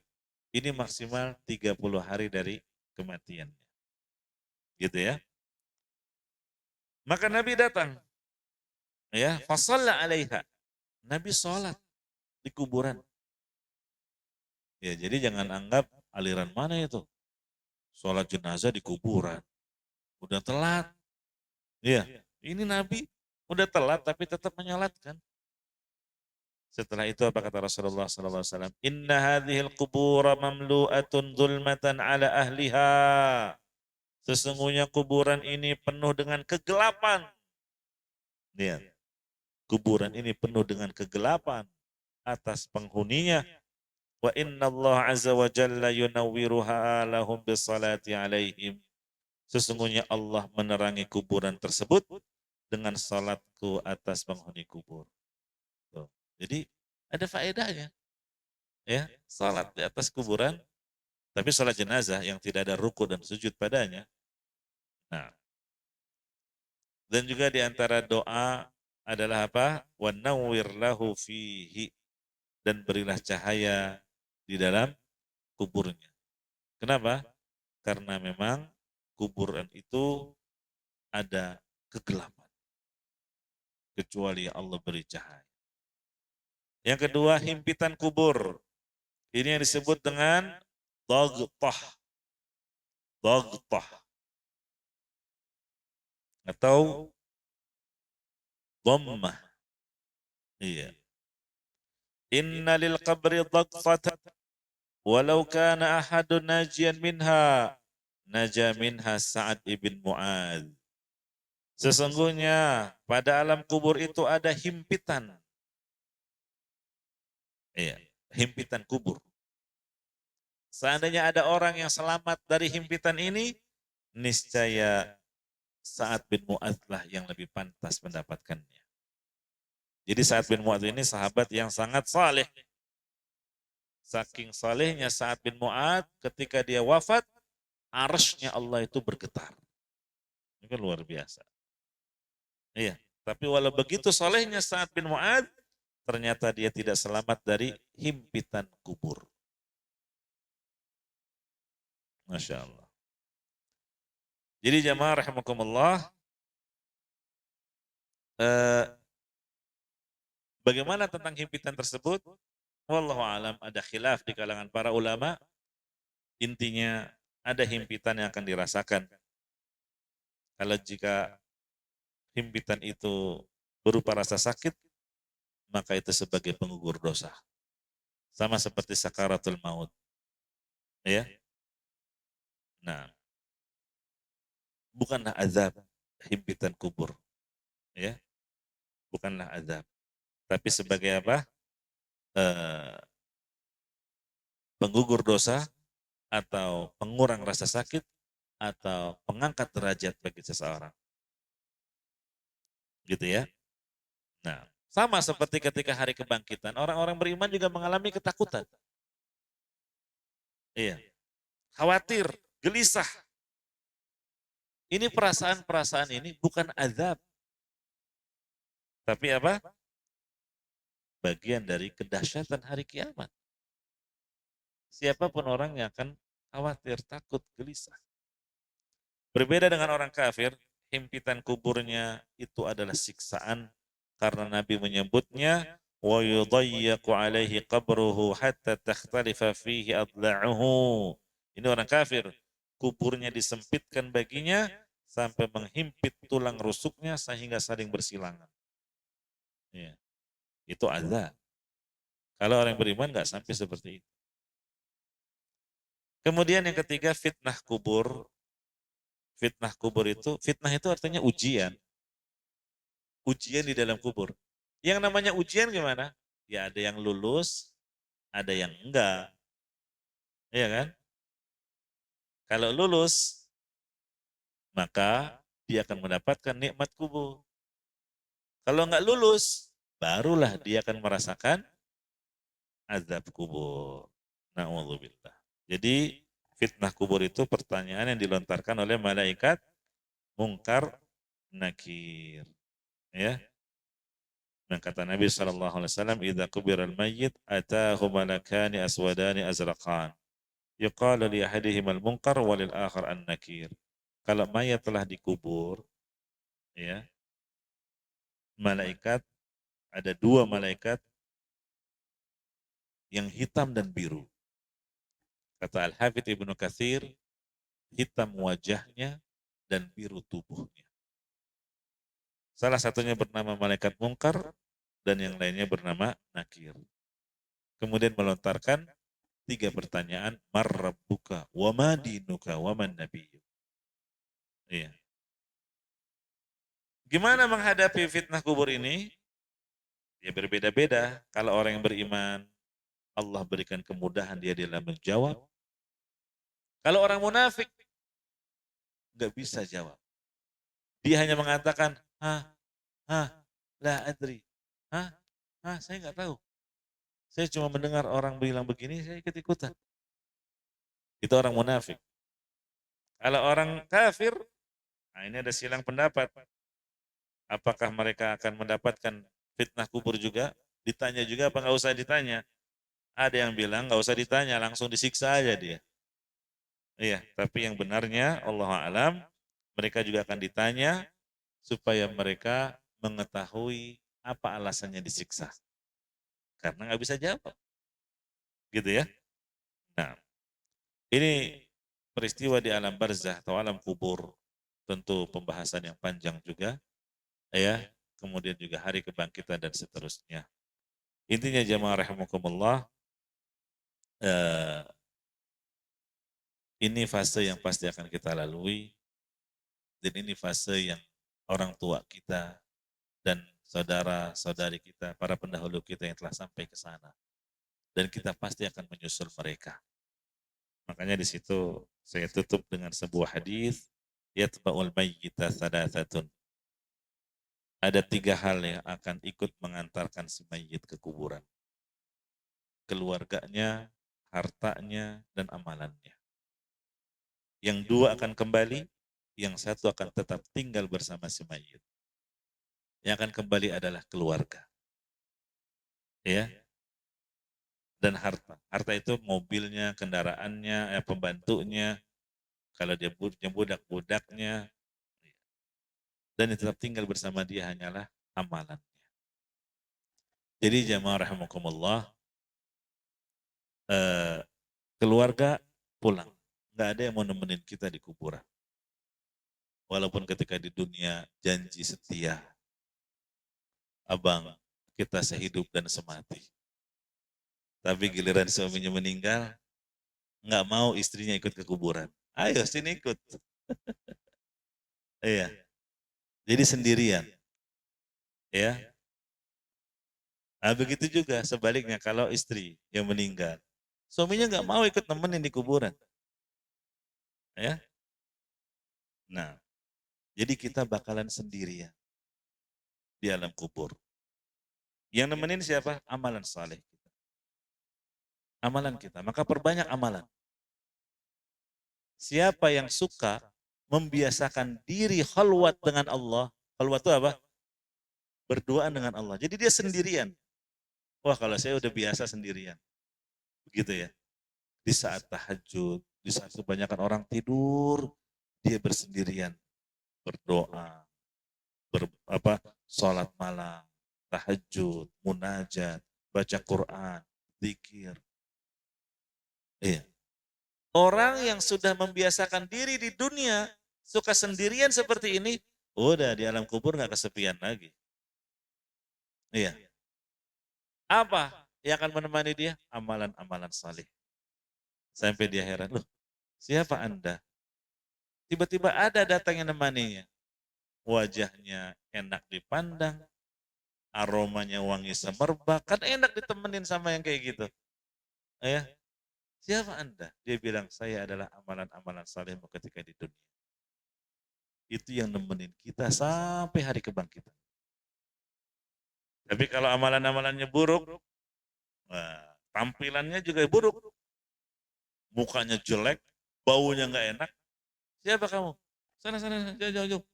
Ini maksimal 30 hari dari kematiannya. Gitu ya. Maka Nabi datang. Ya, fasalla alaiha. Nabi sholat di kuburan. Ya, jadi jangan anggap aliran mana itu. Sholat jenazah di kuburan. Udah telat. Iya, ini Nabi udah telat tapi tetap menyolatkan. Setelah itu apa kata Rasulullah SAW? Inna hadhil kubura mamlu'atun zulmatan ala ahliha. Sesungguhnya kuburan ini penuh dengan kegelapan. Lihat, kuburan ini penuh dengan kegelapan atas penghuninya. Wa inna Allah azza wa jalla yunawwiruha lahum bisalati alaihim. Sesungguhnya Allah menerangi kuburan tersebut dengan salatku atas penghuni kubur. Tuh. Jadi ada faedahnya. Ya, salat di atas kuburan, tapi salat jenazah yang tidak ada ruku dan sujud padanya. Nah, dan juga di antara doa adalah apa? Wa nawwir lahu fihi, dan berilah cahaya di dalam kuburnya. Kenapa? Karena memang kuburan itu ada kegelapan. Kecuali Allah beri cahaya. Yang kedua, himpitan kubur. Ini yang disebut dengan dagtah. Dagtah. Atau dhammah. Iya. Inna lil qabri dhaqfatan walau kana ahadun najian minha naja minha Sa'ad ibn Mu'adz. Sesungguhnya pada alam kubur itu ada himpitan. Iya, himpitan kubur. Seandainya ada orang yang selamat dari himpitan ini, niscaya Sa'ad bin Mu'adz lah yang lebih pantas mendapatkannya. Jadi Sa'ad bin Mu'adz ini sahabat yang sangat saleh. Saking salehnya Sa'ad bin Mu'adz ketika dia wafat, arsy-nya Allah itu bergetar. Ini kan luar biasa. Iya, tapi walau begitu salehnya Sa'ad bin Mu'adz, ternyata dia tidak selamat dari himpitan kubur. Masya Allah. Jadi jamaah rahimakumullah, bagaimana tentang himpitan tersebut? Wallahu alam, ada khilaf di kalangan para ulama. Intinya ada himpitan yang akan dirasakan. Kalau jika himpitan itu berupa rasa sakit, maka itu sebagai penggugur dosa. Sama seperti sakaratul maut. Ya. Nah, bukanlah azab himpitan kubur. Ya, bukanlah azab. Tapi sebagai apa? Penggugur dosa atau pengurang rasa sakit atau pengangkat derajat bagi seseorang. Gitu ya. Nah, sama seperti ketika hari kebangkitan, orang-orang beriman juga mengalami ketakutan. Iya. Khawatir, gelisah. Ini perasaan-perasaan ini bukan azab. Tapi apa? Bagian dari kedahsyatan hari kiamat. Siapapun orang yang akan khawatir, takut, gelisah. Berbeda dengan orang kafir, himpitan kuburnya itu adalah siksaan karena Nabi menyebutnya wa yudayyaqu alaihi qabruhu hatta takhtalifa fihi adla'uhu. Ini orang kafir, kuburnya disempitkan baginya sampai menghimpit tulang rusuknya sehingga saling bersilangan. Ya, itu azab. Kalau orang beriman nggak sampai seperti itu. Kemudian yang ketiga fitnah kubur. Fitnah kubur itu, fitnah itu artinya ujian. Ujian di dalam kubur. Yang namanya ujian gimana? Ya ada yang lulus, ada yang enggak. Iya kan? Kalau lulus, maka dia akan mendapatkan nikmat kubur. Kalau enggak lulus, barulah dia akan merasakan azab kubur. Na'udzubillah. Jadi fitnah kubur itu pertanyaan yang dilontarkan oleh malaikat mungkar nakir. Ya. Dan kata Nabi SAW, "Idza kubiral mayyit atahu malakani aswadani azraqan. Yuqalu li ahadihim al-munkar wa lil akhar an-nakir." Kalau mayat telah dikubur, ya, malaikat ada dua malaikat yang hitam dan biru. Kata Al-Hafidz Ibnu Katsir, hitam wajahnya dan biru tubuhnya. Salah satunya bernama malaikat mungkar dan yang lainnya bernama nakir. Kemudian melontarkan tiga pertanyaan, marrabbuka, wa ma dinuka, wa man nabiyyu. Iya. Gimana menghadapi fitnah kubur ini? Ya berbeda-beda. Kalau orang yang beriman, Allah berikan kemudahan dia dalam menjawab. Kalau orang munafik, nggak bisa jawab. Dia hanya mengatakan, hah, la adri. Saya nggak tahu. Saya cuma mendengar orang bilang begini, saya ikut-ikutan. Itu orang munafik. Kalau orang kafir, nah ini ada silang pendapat. Apakah mereka akan mendapatkan fitnah kubur juga? Ditanya juga apa nggak usah ditanya? Ada yang bilang nggak usah ditanya, langsung disiksa aja dia. Iya, tapi yang benarnya Allah alam, mereka juga akan ditanya supaya mereka mengetahui apa alasannya disiksa. Karena nggak bisa jawab. Gitu ya. Nah, ini peristiwa di alam barzah atau alam kubur, tentu pembahasan yang panjang juga. Ya, kemudian juga hari kebangkitan dan seterusnya. Intinya jamaah rahimakumullah, eh, ini fase yang pasti akan kita lalui, dan ini fase yang orang tua kita dan saudara-saudari kita, para pendahulu kita yang telah sampai ke sana. Dan kita pasti akan menyusul mereka. Makanya di situ saya tutup dengan sebuah hadis, yatba'ul mayyita thalathatun. Ada 3 hal yang akan ikut mengantarkan si mayit ke kuburan. Keluarganya, hartanya, dan amalannya. Yang 2 akan kembali, yang 1 akan tetap tinggal bersama si mayit. Yang akan kembali adalah keluarga. Ya, dan harta. Harta itu mobilnya, kendaraannya, pembantunya, kalau dia punya budak-budaknya, dan yang tetap tinggal bersama dia hanyalah amalannya. Jadi jamaah rahimakumullah, keluarga pulang. Nggak ada yang mau nemenin kita di kuburan. Walaupun ketika di dunia janji setia, abang kita sehidup dan semati. Tapi giliran suaminya meninggal, nggak mau istrinya ikut ke kuburan. Ayo sini ikut. Iya. Jadi sendirian. Ya. Nah, begitu juga sebaliknya kalau istri yang meninggal, suaminya nggak mau ikut nemenin di kuburan. Ya. Nah, jadi kita bakalan sendirian di alam kubur. Yang nemenin siapa? Amalan saleh kita. Amalan kita. Maka perbanyak amalan. Siapa yang suka membiasakan diri khalwat dengan Allah, khalwat itu apa? Berduaan dengan Allah. Jadi dia sendirian. Wah, kalau saya udah biasa sendirian. Begitu ya. Di saat tahajud, di saat kebanyakan orang tidur, dia bersendirian, berdoa, sholat malam, tahajud, munajat, baca Quran, zikir. Iya. Orang yang sudah membiasakan diri di dunia, suka sendirian seperti ini, udah di alam kubur nggak kesepian lagi. Iya. Apa yang akan menemani dia? Amalan-amalan saleh. Sampai dia heran, loh siapa Anda? Tiba-tiba ada datang yang nemaninya. Wajahnya enak dipandang, aromanya wangi semerbak, kan enak ditemenin sama yang kayak gitu. Ya, siapa Anda? Dia bilang, saya adalah amalan-amalan salehmu ketika di dunia. Itu yang nemenin kita sampai hari kebangkitan. Tapi kalau amalan-amalannya buruk, nah, tampilannya juga buruk. Mukanya jelek, baunya nggak enak. Siapa kamu? Sana, jauh, jauh.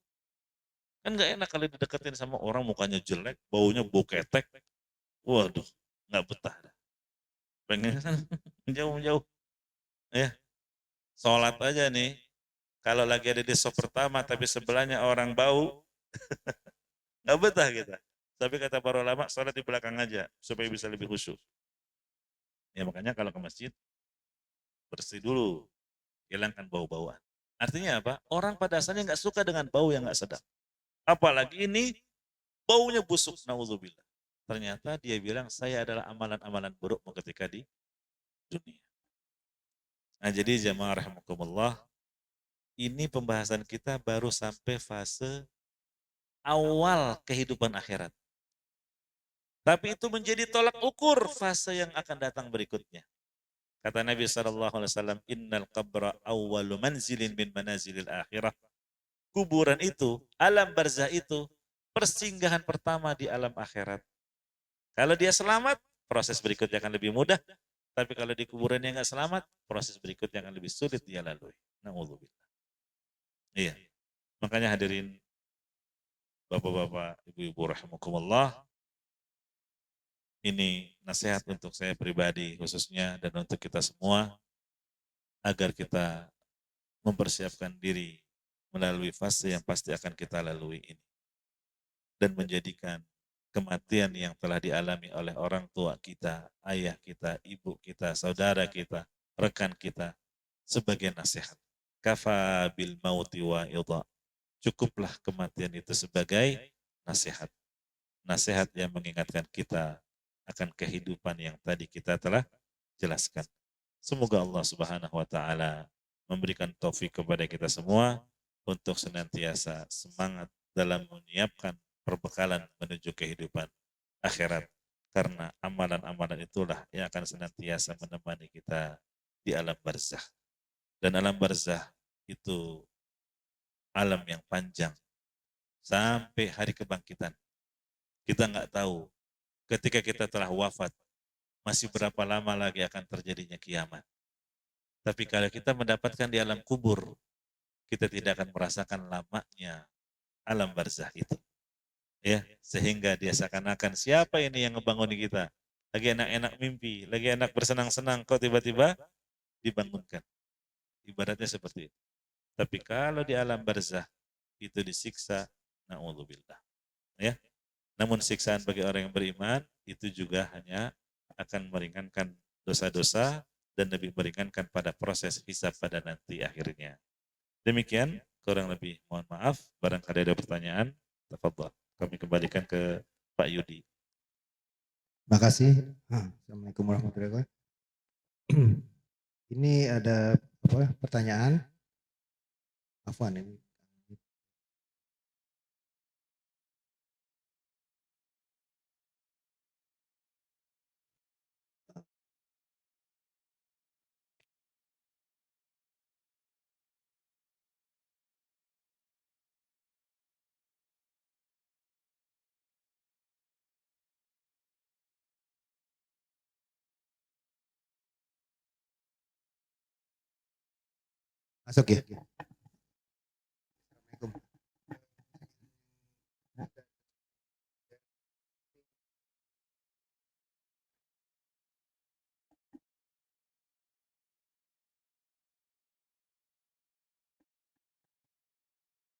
Kan nggak enak kalau dideketin sama orang mukanya jelek, baunya bau ketek. Waduh, nggak betah. Pengen sana, jauh-jauh. Ya, sholat aja nih. Kalau lagi ada di sop pertama, tapi sebelahnya orang bau, nggak betah kita. Tapi kata para ulama, sholat di belakang aja, supaya bisa lebih khusyuk. Ya makanya kalau ke masjid, bersih dulu, hilangkan bau-bauan. Artinya apa? Orang pada asalnya nggak suka dengan bau yang nggak sedap. Apalagi ini baunya busuk, naudzubillah. Ternyata dia bilang, saya adalah amalan-amalan burukmu ketika di dunia. Nah jadi jamaah rahimakumullah, ini pembahasan kita baru sampai fase awal kehidupan akhirat. Tapi itu menjadi tolak ukur fase yang akan datang berikutnya. Kata Nabi SAW, innal qabra awwalu manzilin min manazilil akhirah. Kuburan itu, alam barzah itu, persinggahan pertama di alam akhirat. Kalau dia selamat, proses berikutnya akan lebih mudah. Tapi kalau di kuburan yang nggak selamat, proses berikutnya akan lebih sulit dia lalui. Na'udzubillah. Iya. Makanya hadirin bapak-bapak, ibu-ibu rahimakumullah, ini nasihat untuk saya pribadi khususnya dan untuk kita semua agar kita mempersiapkan diri melalui fase yang pasti akan kita lalui ini dan menjadikan kematian yang telah dialami oleh orang tua kita, ayah kita, ibu kita, saudara kita, rekan kita sebagai nasihat. Kafa bil mauti wa idha. Cukuplah kematian itu sebagai nasihat. nasihat yang mengingatkan kita akan kehidupan yang tadi kita telah jelaskan. Semoga Allah Subhanahu wa taala memberikan taufik kepada kita semua untuk senantiasa semangat dalam menyiapkan perbekalan menuju kehidupan akhirat. Karena amalan-amalan itulah yang akan senantiasa menemani kita di alam barzah. Dan alam barzah itu alam yang panjang sampai hari kebangkitan. Kita nggak tahu ketika kita telah wafat masih berapa lama lagi akan terjadinya kiamat. Tapi kalau kita mendapatkan di alam kubur, kita tidak akan merasakan lamanya alam barzah itu. Ya, sehingga dia seakan-akan siapa ini yang ngebangun kita? Lagi enak-enak mimpi, lagi enak bersenang-senang, kok tiba-tiba dibangunkan. Ibaratnya seperti itu. Tapi kalau di alam barzah itu disiksa, na'udzubillah. Ya. Namun siksaan bagi orang yang beriman itu juga hanya akan meringankan dosa-dosa dan lebih meringankan pada proses hisab pada nanti akhirnya. Demikian, kurang lebih mohon maaf, barangkali ada pertanyaan, tafadhol. Kami kembalikan ke Pak Yudi. Makasih. Assalamualaikum warahmatullahi wabarakatuh. Ini ada pertanyaan. Afwan ini. Masuk ya. Assalamualaikum.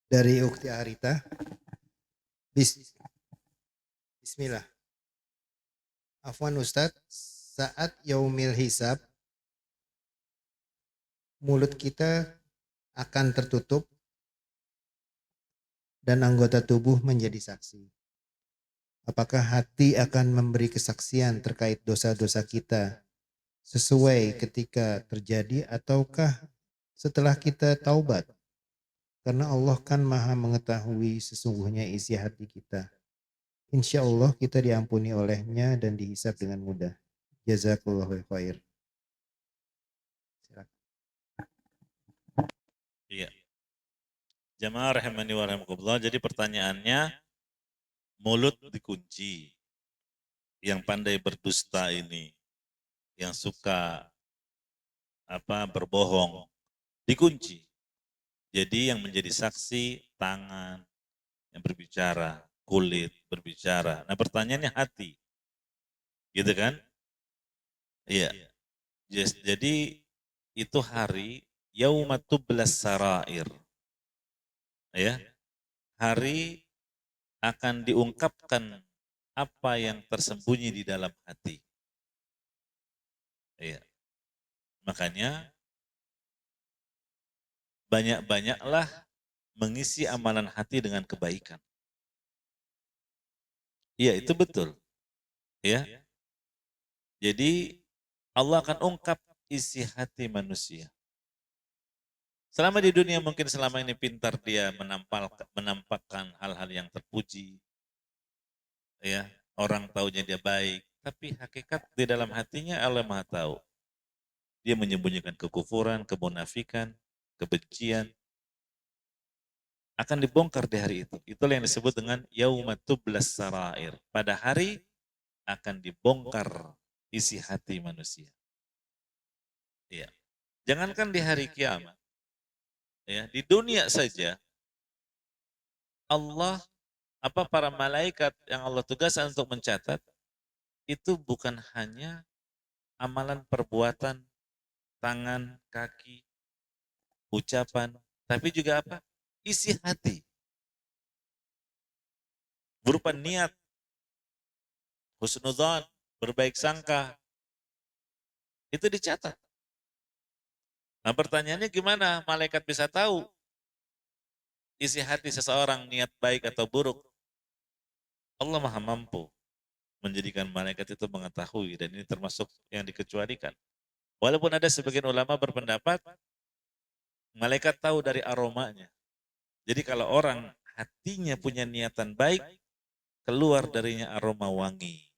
Dari Ukti Arita. Bismillah. Afwan Ustadz, saat yaumil hisab, mulut kita akan tertutup dan anggota tubuh menjadi saksi. Apakah hati akan memberi kesaksian terkait dosa-dosa kita sesuai ketika terjadi ataukah setelah kita taubat? Karena Allah kan maha mengetahui sesungguhnya isi hati kita. Insya Allah kita diampuni olehnya dan dihisab dengan mudah. Jazakallahu khair. Iya. Jamaah rahimani wa rahimakumullah. Jadi pertanyaannya, mulut dikunci. Yang pandai berdusta ini, yang suka berbohong, dikunci. Jadi yang menjadi saksi tangan yang berbicara, kulit berbicara. Nah pertanyaannya hati, gitu kan? Iya. Yes. Jadi itu hari yaumatublas sarair. Ya. Hari akan diungkapkan apa yang tersembunyi di dalam hati. Iya. Makanya banyak-banyaklah mengisi amalan hati dengan kebaikan. Iya, itu betul. Ya. Jadi Allah akan ungkap isi hati manusia. Selama di dunia mungkin selama ini pintar dia menampakkan hal-hal yang terpuji. Ya, orang taunya dia baik, tapi hakikat di dalam hatinya Allah Maha tahu. Dia menyembunyikan kekufuran, kemunafikan, kebencian, akan dibongkar di hari itu. Itulah yang disebut dengan yaumatublas sarair. Pada hari akan dibongkar isi hati manusia. Ya. Jangankan di hari kiamat, ya, di dunia saja Allah para malaikat yang Allah tugaskan untuk mencatat itu bukan hanya amalan perbuatan tangan, kaki, ucapan, tapi juga isi hati. Berupa niat, husnudzon, berbaik sangka, itu dicatat. Nah pertanyaannya gimana malaikat bisa tahu isi hati seseorang niat baik atau buruk? Allah Maha mampu menjadikan malaikat itu mengetahui, dan ini termasuk yang dikecualikan. Walaupun ada sebagian ulama berpendapat malaikat tahu dari aromanya. Jadi kalau orang hatinya punya niatan baik, keluar darinya aroma wangi.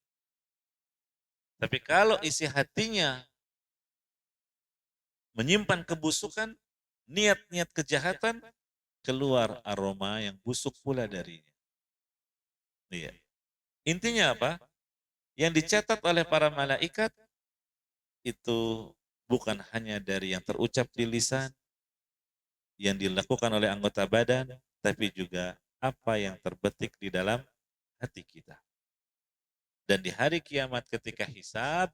Tapi kalau isi hatinya menyimpan kebusukan, niat-niat kejahatan, keluar aroma yang busuk pula darinya. Iya. Intinya apa? Yang dicatat oleh para malaikat itu bukan hanya dari yang terucap di lisan, yang dilakukan oleh anggota badan, tapi juga apa yang terbetik di dalam hati kita. Dan di hari kiamat ketika hisab,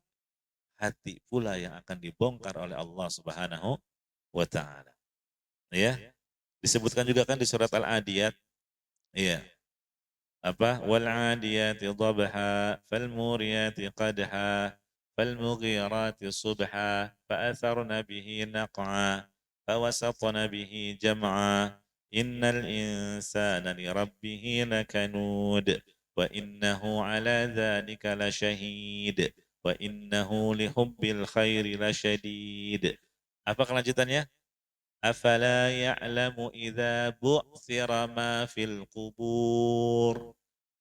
hati pula yang akan dibongkar oleh Allah Subhanahu wa taala. Ya. Disebutkan juga kan di surat Al-Adiyat, iya. Apa? Wal 'adiyati dhabha, fal muriyati qadha, fal mughirati subha, fa atharna bihi naq'a, fa wasatna bihi jam'a. Innal insana li rabbih lakanud, wa innahu 'ala dzalika lasyahid, wa innahu li hubbil khairi lasyadid. Apa kelanjutannya? Afala ya'lamu idza bu'thira ma fil qubur.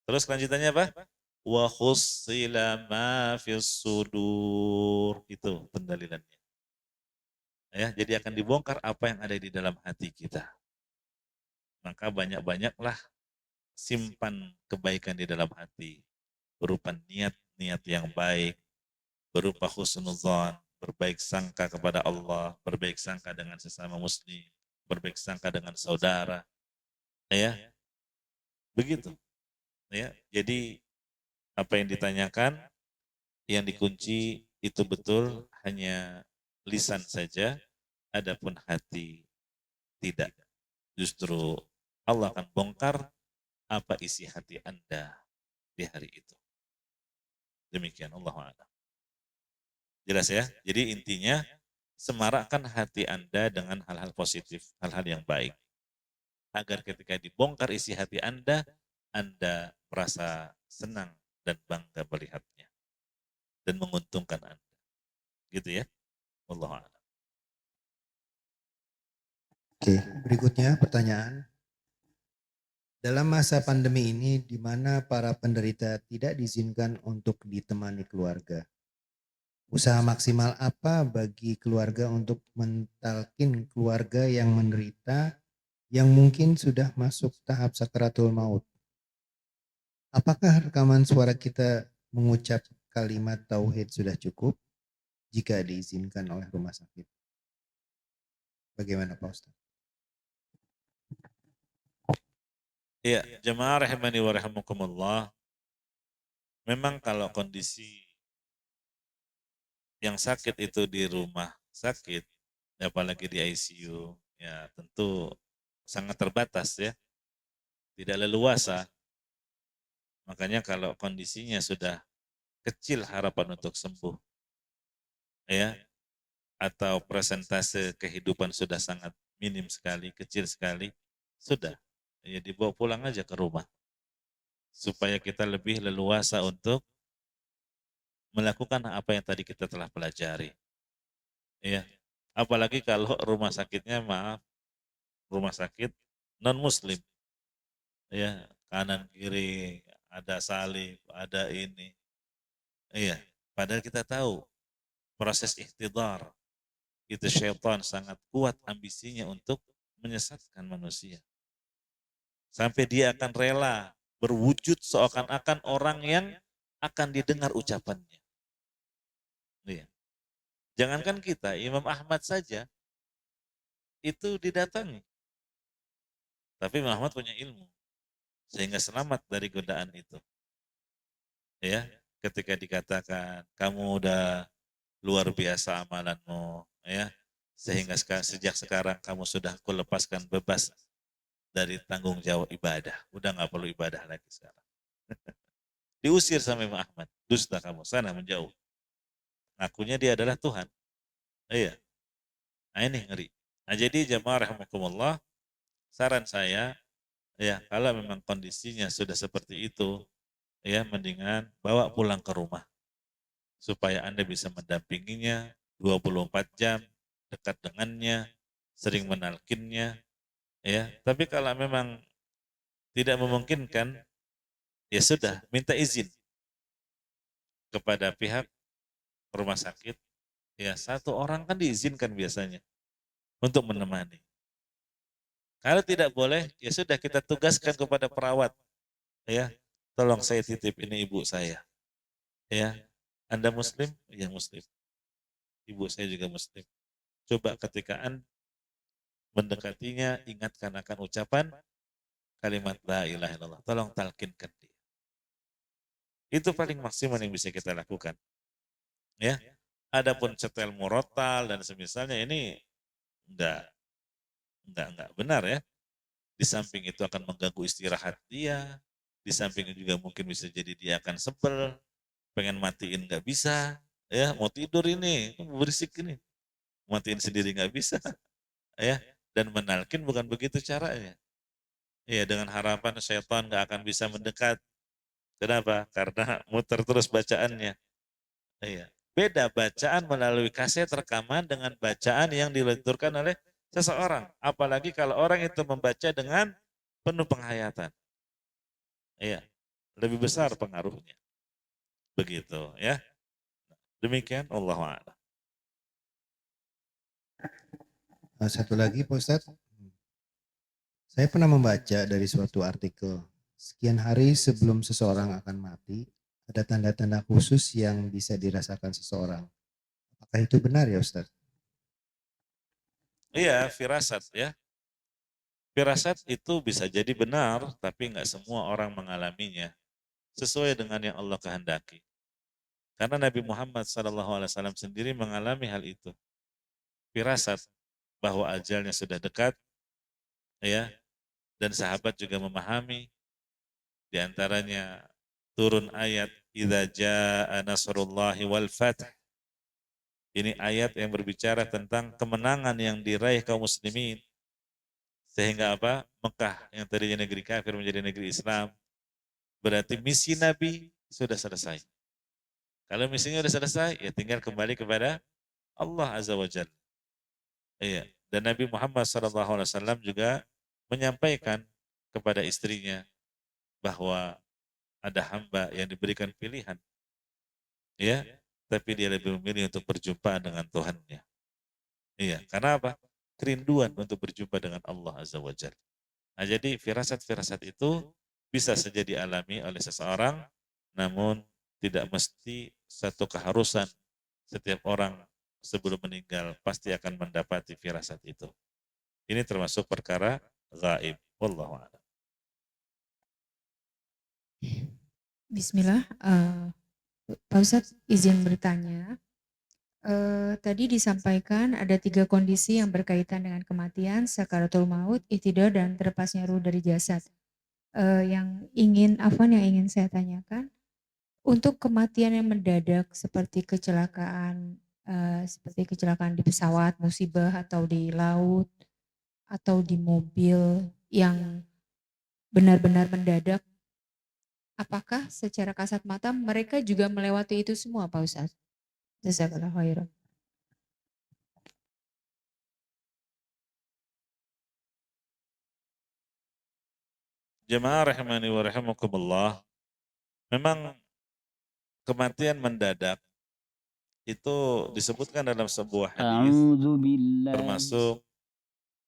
Terus kelanjutannya apa? Wa khussila ma fis sudur. Itu pendalilannya. Ya, jadi akan dibongkar apa yang ada di dalam hati kita. Maka banyak-banyaklah simpan kebaikan di dalam hati. Berupa niat-niat yang baik, berupa husnuzan, berbaik sangka kepada Allah, berbaik sangka dengan sesama muslim, berbaik sangka dengan saudara, ya. Begitu, ya. Jadi apa yang ditanyakan, yang dikunci itu betul hanya lisan saja, adapun hati tidak. Justru Allah akan bongkar apa isi hati Anda di hari itu. Demikian Allah a'lam. Jelas ya? Jadi intinya semarakkan hati Anda dengan hal-hal positif, hal-hal yang baik. Agar ketika dibongkar isi hati Anda merasa senang dan bangga melihatnya. Dan menguntungkan Anda. Gitu ya? Wallahu a'lam. Oke, berikutnya pertanyaan. Dalam masa pandemi ini di mana para penderita tidak diizinkan untuk ditemani keluarga. Usaha maksimal apa bagi keluarga untuk mentalkin keluarga yang menderita yang mungkin sudah masuk tahap sakaratul maut? Apakah rekaman suara kita mengucap kalimat tauhid sudah cukup jika diizinkan oleh rumah sakit? Bagaimana Pak Ustaz? Iya, jemaah rahimani wa rahimakumullah. Memang kalau kondisi yang sakit itu di rumah sakit, apalagi di ICU, ya tentu sangat terbatas ya, tidak leluasa. Makanya kalau kondisinya sudah kecil harapan untuk sembuh, ya, atau presentase kehidupan sudah sangat minim sekali, kecil sekali, sudah, ya dibawa pulang aja ke rumah, supaya kita lebih leluasa untuk melakukan apa yang tadi kita telah pelajari. Ya, apalagi kalau rumah sakitnya, maaf, rumah sakit non Muslim, ya kanan kiri ada salib, ada ini, iya. Padahal kita tahu proses ihtidar itu syaitan sangat kuat ambisinya untuk menyesatkan manusia. Sampai dia akan rela berwujud seakan-akan orang yang akan didengar ucapannya. Iya. Jangankan kita, Imam Ahmad saja itu didatangi. Tapi Imam Ahmad punya ilmu sehingga selamat dari godaan itu. Ya, ketika dikatakan kamu udah luar biasa amalanmu, ya, sehingga sejak sekarang kamu sudah kulepaskan bebas dari tanggung jawab ibadah. Udah nggak perlu ibadah lagi sekarang. Diusir sama Imam Ahmad. Dusta kamu, sana menjauh. Ngakunya dia adalah Tuhan. Iya. Nah ini ngeri. Nah jadi jemaah rahimakumullah, saran saya, ya kalau memang kondisinya sudah seperti itu, ya mendingan bawa pulang ke rumah supaya Anda bisa mendampinginya 24 jam, dekat dengannya, sering menalkinnya, ya. Tapi kalau memang tidak memungkinkan, ya sudah, minta izin kepada pihak rumah sakit. Ya, satu orang kan diizinkan biasanya untuk menemani. Kalau tidak boleh, ya sudah kita tugaskan kepada perawat. Ya, tolong saya titip ini ibu saya. Ya, Anda Muslim? Ya Muslim. Ibu saya juga Muslim. Coba ketika Anda mendekatinya, ingatkan akan ucapan kalimat la ilaha illallah. Tolong talkinkan dia. Itu paling maksimal yang bisa kita lakukan. Ya, adapun setel murotal dan semisalnya ini enggak enggak benar ya. Di samping itu akan mengganggu istirahat dia, di samping itu juga mungkin bisa jadi dia akan sebel, pengen matiin nggak bisa, ya mau tidur ini, berisik ini, matiin sendiri nggak bisa, ya. Dan menalkin bukan begitu caranya. Ya dengan harapan setan nggak akan bisa mendekat. Kenapa? Karena muter terus bacaannya. Iya. Beda bacaan melalui kaset rekaman dengan bacaan yang dilenturkan oleh seseorang. Apalagi kalau orang itu membaca dengan penuh penghayatan. Iya. Lebih besar pengaruhnya. Begitu ya. Demikian Allah a'lam. Satu lagi Pak Ustadz, saya pernah membaca dari suatu artikel, sekian hari sebelum seseorang akan mati, ada tanda-tanda khusus yang bisa dirasakan seseorang. Apakah itu benar ya Ustadz? Iya, firasat ya. Firasat itu bisa jadi benar, tapi nggak semua orang mengalaminya sesuai dengan yang Allah kehendaki. Karena Nabi Muhammad SAW sendiri mengalami hal itu. Firasat bahwa ajalnya sudah dekat, ya, dan sahabat juga memahami. Di antaranya turun ayat idza jaa nasrullahi wal fath. Ini ayat yang berbicara tentang kemenangan yang diraih kaum muslimin. Sehingga apa? Mekah yang tadinya negeri kafir menjadi negeri Islam. Berarti misi Nabi sudah selesai. Kalau misinya sudah selesai, ya tinggal kembali kepada Allah Azza wa Jalla. Iya. Dan Nabi Muhammad SAW juga menyampaikan kepada istrinya bahwa ada hamba yang diberikan pilihan, ya, tapi dia lebih memilih untuk berjumpa dengan Tuhannya. Iya, karena apa? Kerinduan untuk berjumpa dengan Allah Azza wa Jalla. Nah, jadi firasat-firasat itu bisa saja dialami oleh seseorang, namun tidak mesti satu keharusan setiap orang sebelum meninggal pasti akan mendapati firasat itu. Ini termasuk perkara gaib. Wallahu a'lam. Bismillah, Pak Ustadz izin bertanya. Tadi disampaikan ada 3 kondisi yang berkaitan dengan kematian, sakaratul maut, ihtidar, dan terlepasnya ruh dari jasad. Yang ingin saya tanyakan, untuk kematian yang mendadak seperti kecelakaan di pesawat, musibah, atau di laut, atau di mobil yang benar-benar mendadak, apakah secara kasat mata mereka juga melewati itu semua Pak Ustadz? Jazakallah khairan. Jemaah rahimani wa rahimakumullah, memang kematian mendadak itu disebutkan dalam sebuah hadis termasuk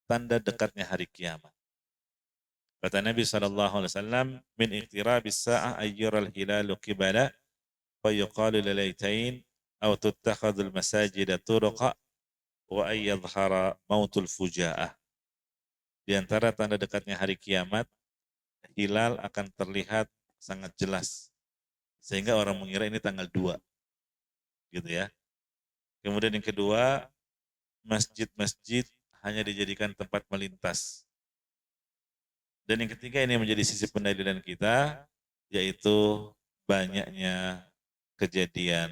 tanda dekatnya hari kiamat. Kata Nabi SAW, min iqtirabis sa'ah ayyural hilalu qibala fa yuqalu lilaitain aw tuttakhadul masajida turuqa wa ayyadhara mautul fujaah. Di antara tanda dekatnya hari kiamat, hilal akan terlihat sangat jelas. Sehingga orang mengira ini tanggal 2. Gitu ya. Kemudian yang kedua, masjid-masjid hanya dijadikan tempat melintas. Dan yang ketiga ini menjadi sisi pendalilan kita, yaitu banyaknya kejadian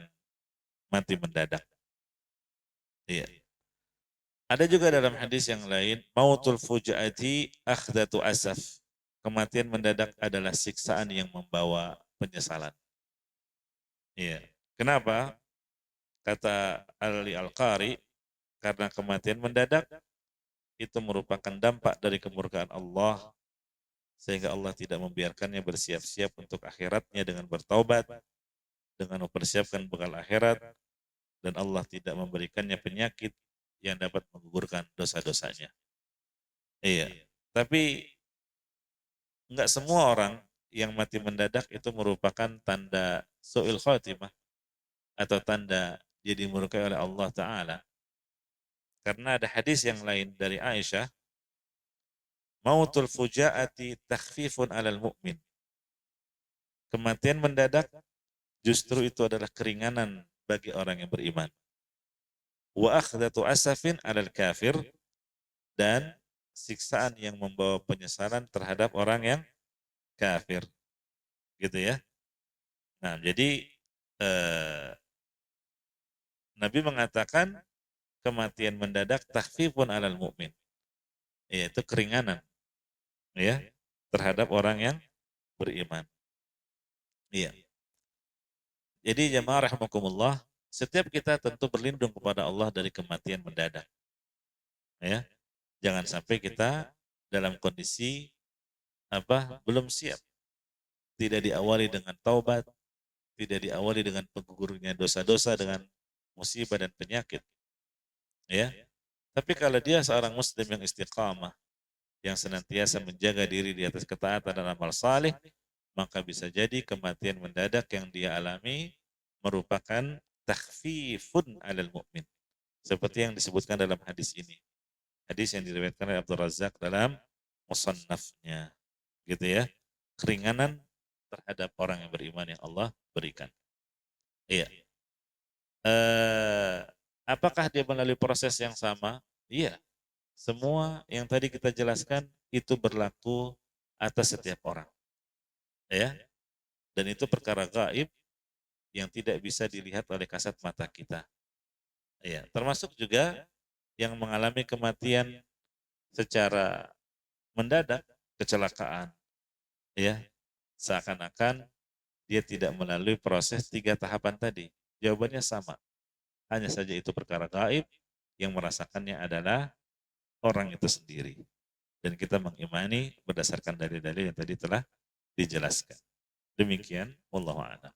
mati mendadak. Iya. Ada juga dalam hadis yang lain, mautul fujaati akhdatu asaf. Kematian mendadak adalah siksaan yang membawa penyesalan. Iya. Kenapa? Kata Ali Al-Qari, karena kematian mendadak itu merupakan dampak dari kemurkaan Allah, sehingga Allah tidak membiarkannya bersiap-siap untuk akhiratnya dengan bertaubat, dengan mempersiapkan bekal akhirat, dan Allah tidak memberikannya penyakit yang dapat menggugurkan dosa-dosanya. Iya. Tapi enggak semua orang yang mati mendadak itu merupakan tanda su'il khotimah atau tanda dia dimurkai oleh Allah Ta'ala. Karena ada hadis yang lain dari Aisyah, mautul fujaati takhfifun alal mu'min. Kematian mendadak justru itu adalah keringanan bagi orang yang beriman. Wa akhdatu asafin alal kafir, dan siksaan yang membawa penyesalan terhadap orang yang kafir. Gitu ya. Nah, jadi Nabi mengatakan kematian mendadak takhfifun alal mu'min. Yaitu keringanan ya terhadap orang yang beriman. Iya. Jadi jamaah rahimakumullah, setiap kita tentu berlindung kepada Allah dari kematian mendadak. Ya. Jangan sampai kita dalam kondisi belum siap. Tidak diawali dengan taubat, tidak diawali dengan penggugurnya dosa-dosa dengan musibah dan penyakit. Ya. Tapi kalau dia seorang muslim yang istiqamah, yang senantiasa menjaga diri di atas ketaatan dan amal saleh, maka bisa jadi kematian mendadak yang dia alami merupakan takhfifun alal mu'min. Seperti yang disebutkan dalam hadis ini. Hadis yang diriwayatkan oleh Abdul Razak dalam musannafnya. Gitu ya. Keringanan terhadap orang yang beriman yang Allah berikan. Iya. Apakah dia melalui proses yang sama? Iya. Semua yang tadi kita jelaskan itu berlaku atas setiap orang. Ya. Dan itu perkara gaib yang tidak bisa dilihat oleh kasat mata kita. Ya, termasuk juga yang mengalami kematian secara mendadak, kecelakaan. Ya. Seakan-akan dia tidak melalui proses 3 tahapan tadi. Jawabannya sama. Hanya saja itu perkara gaib, yang merasakannya adalah orang itu sendiri. Dan kita mengimani berdasarkan dalil-dalil yang tadi telah dijelaskan. Demikian, wallahu a'lam.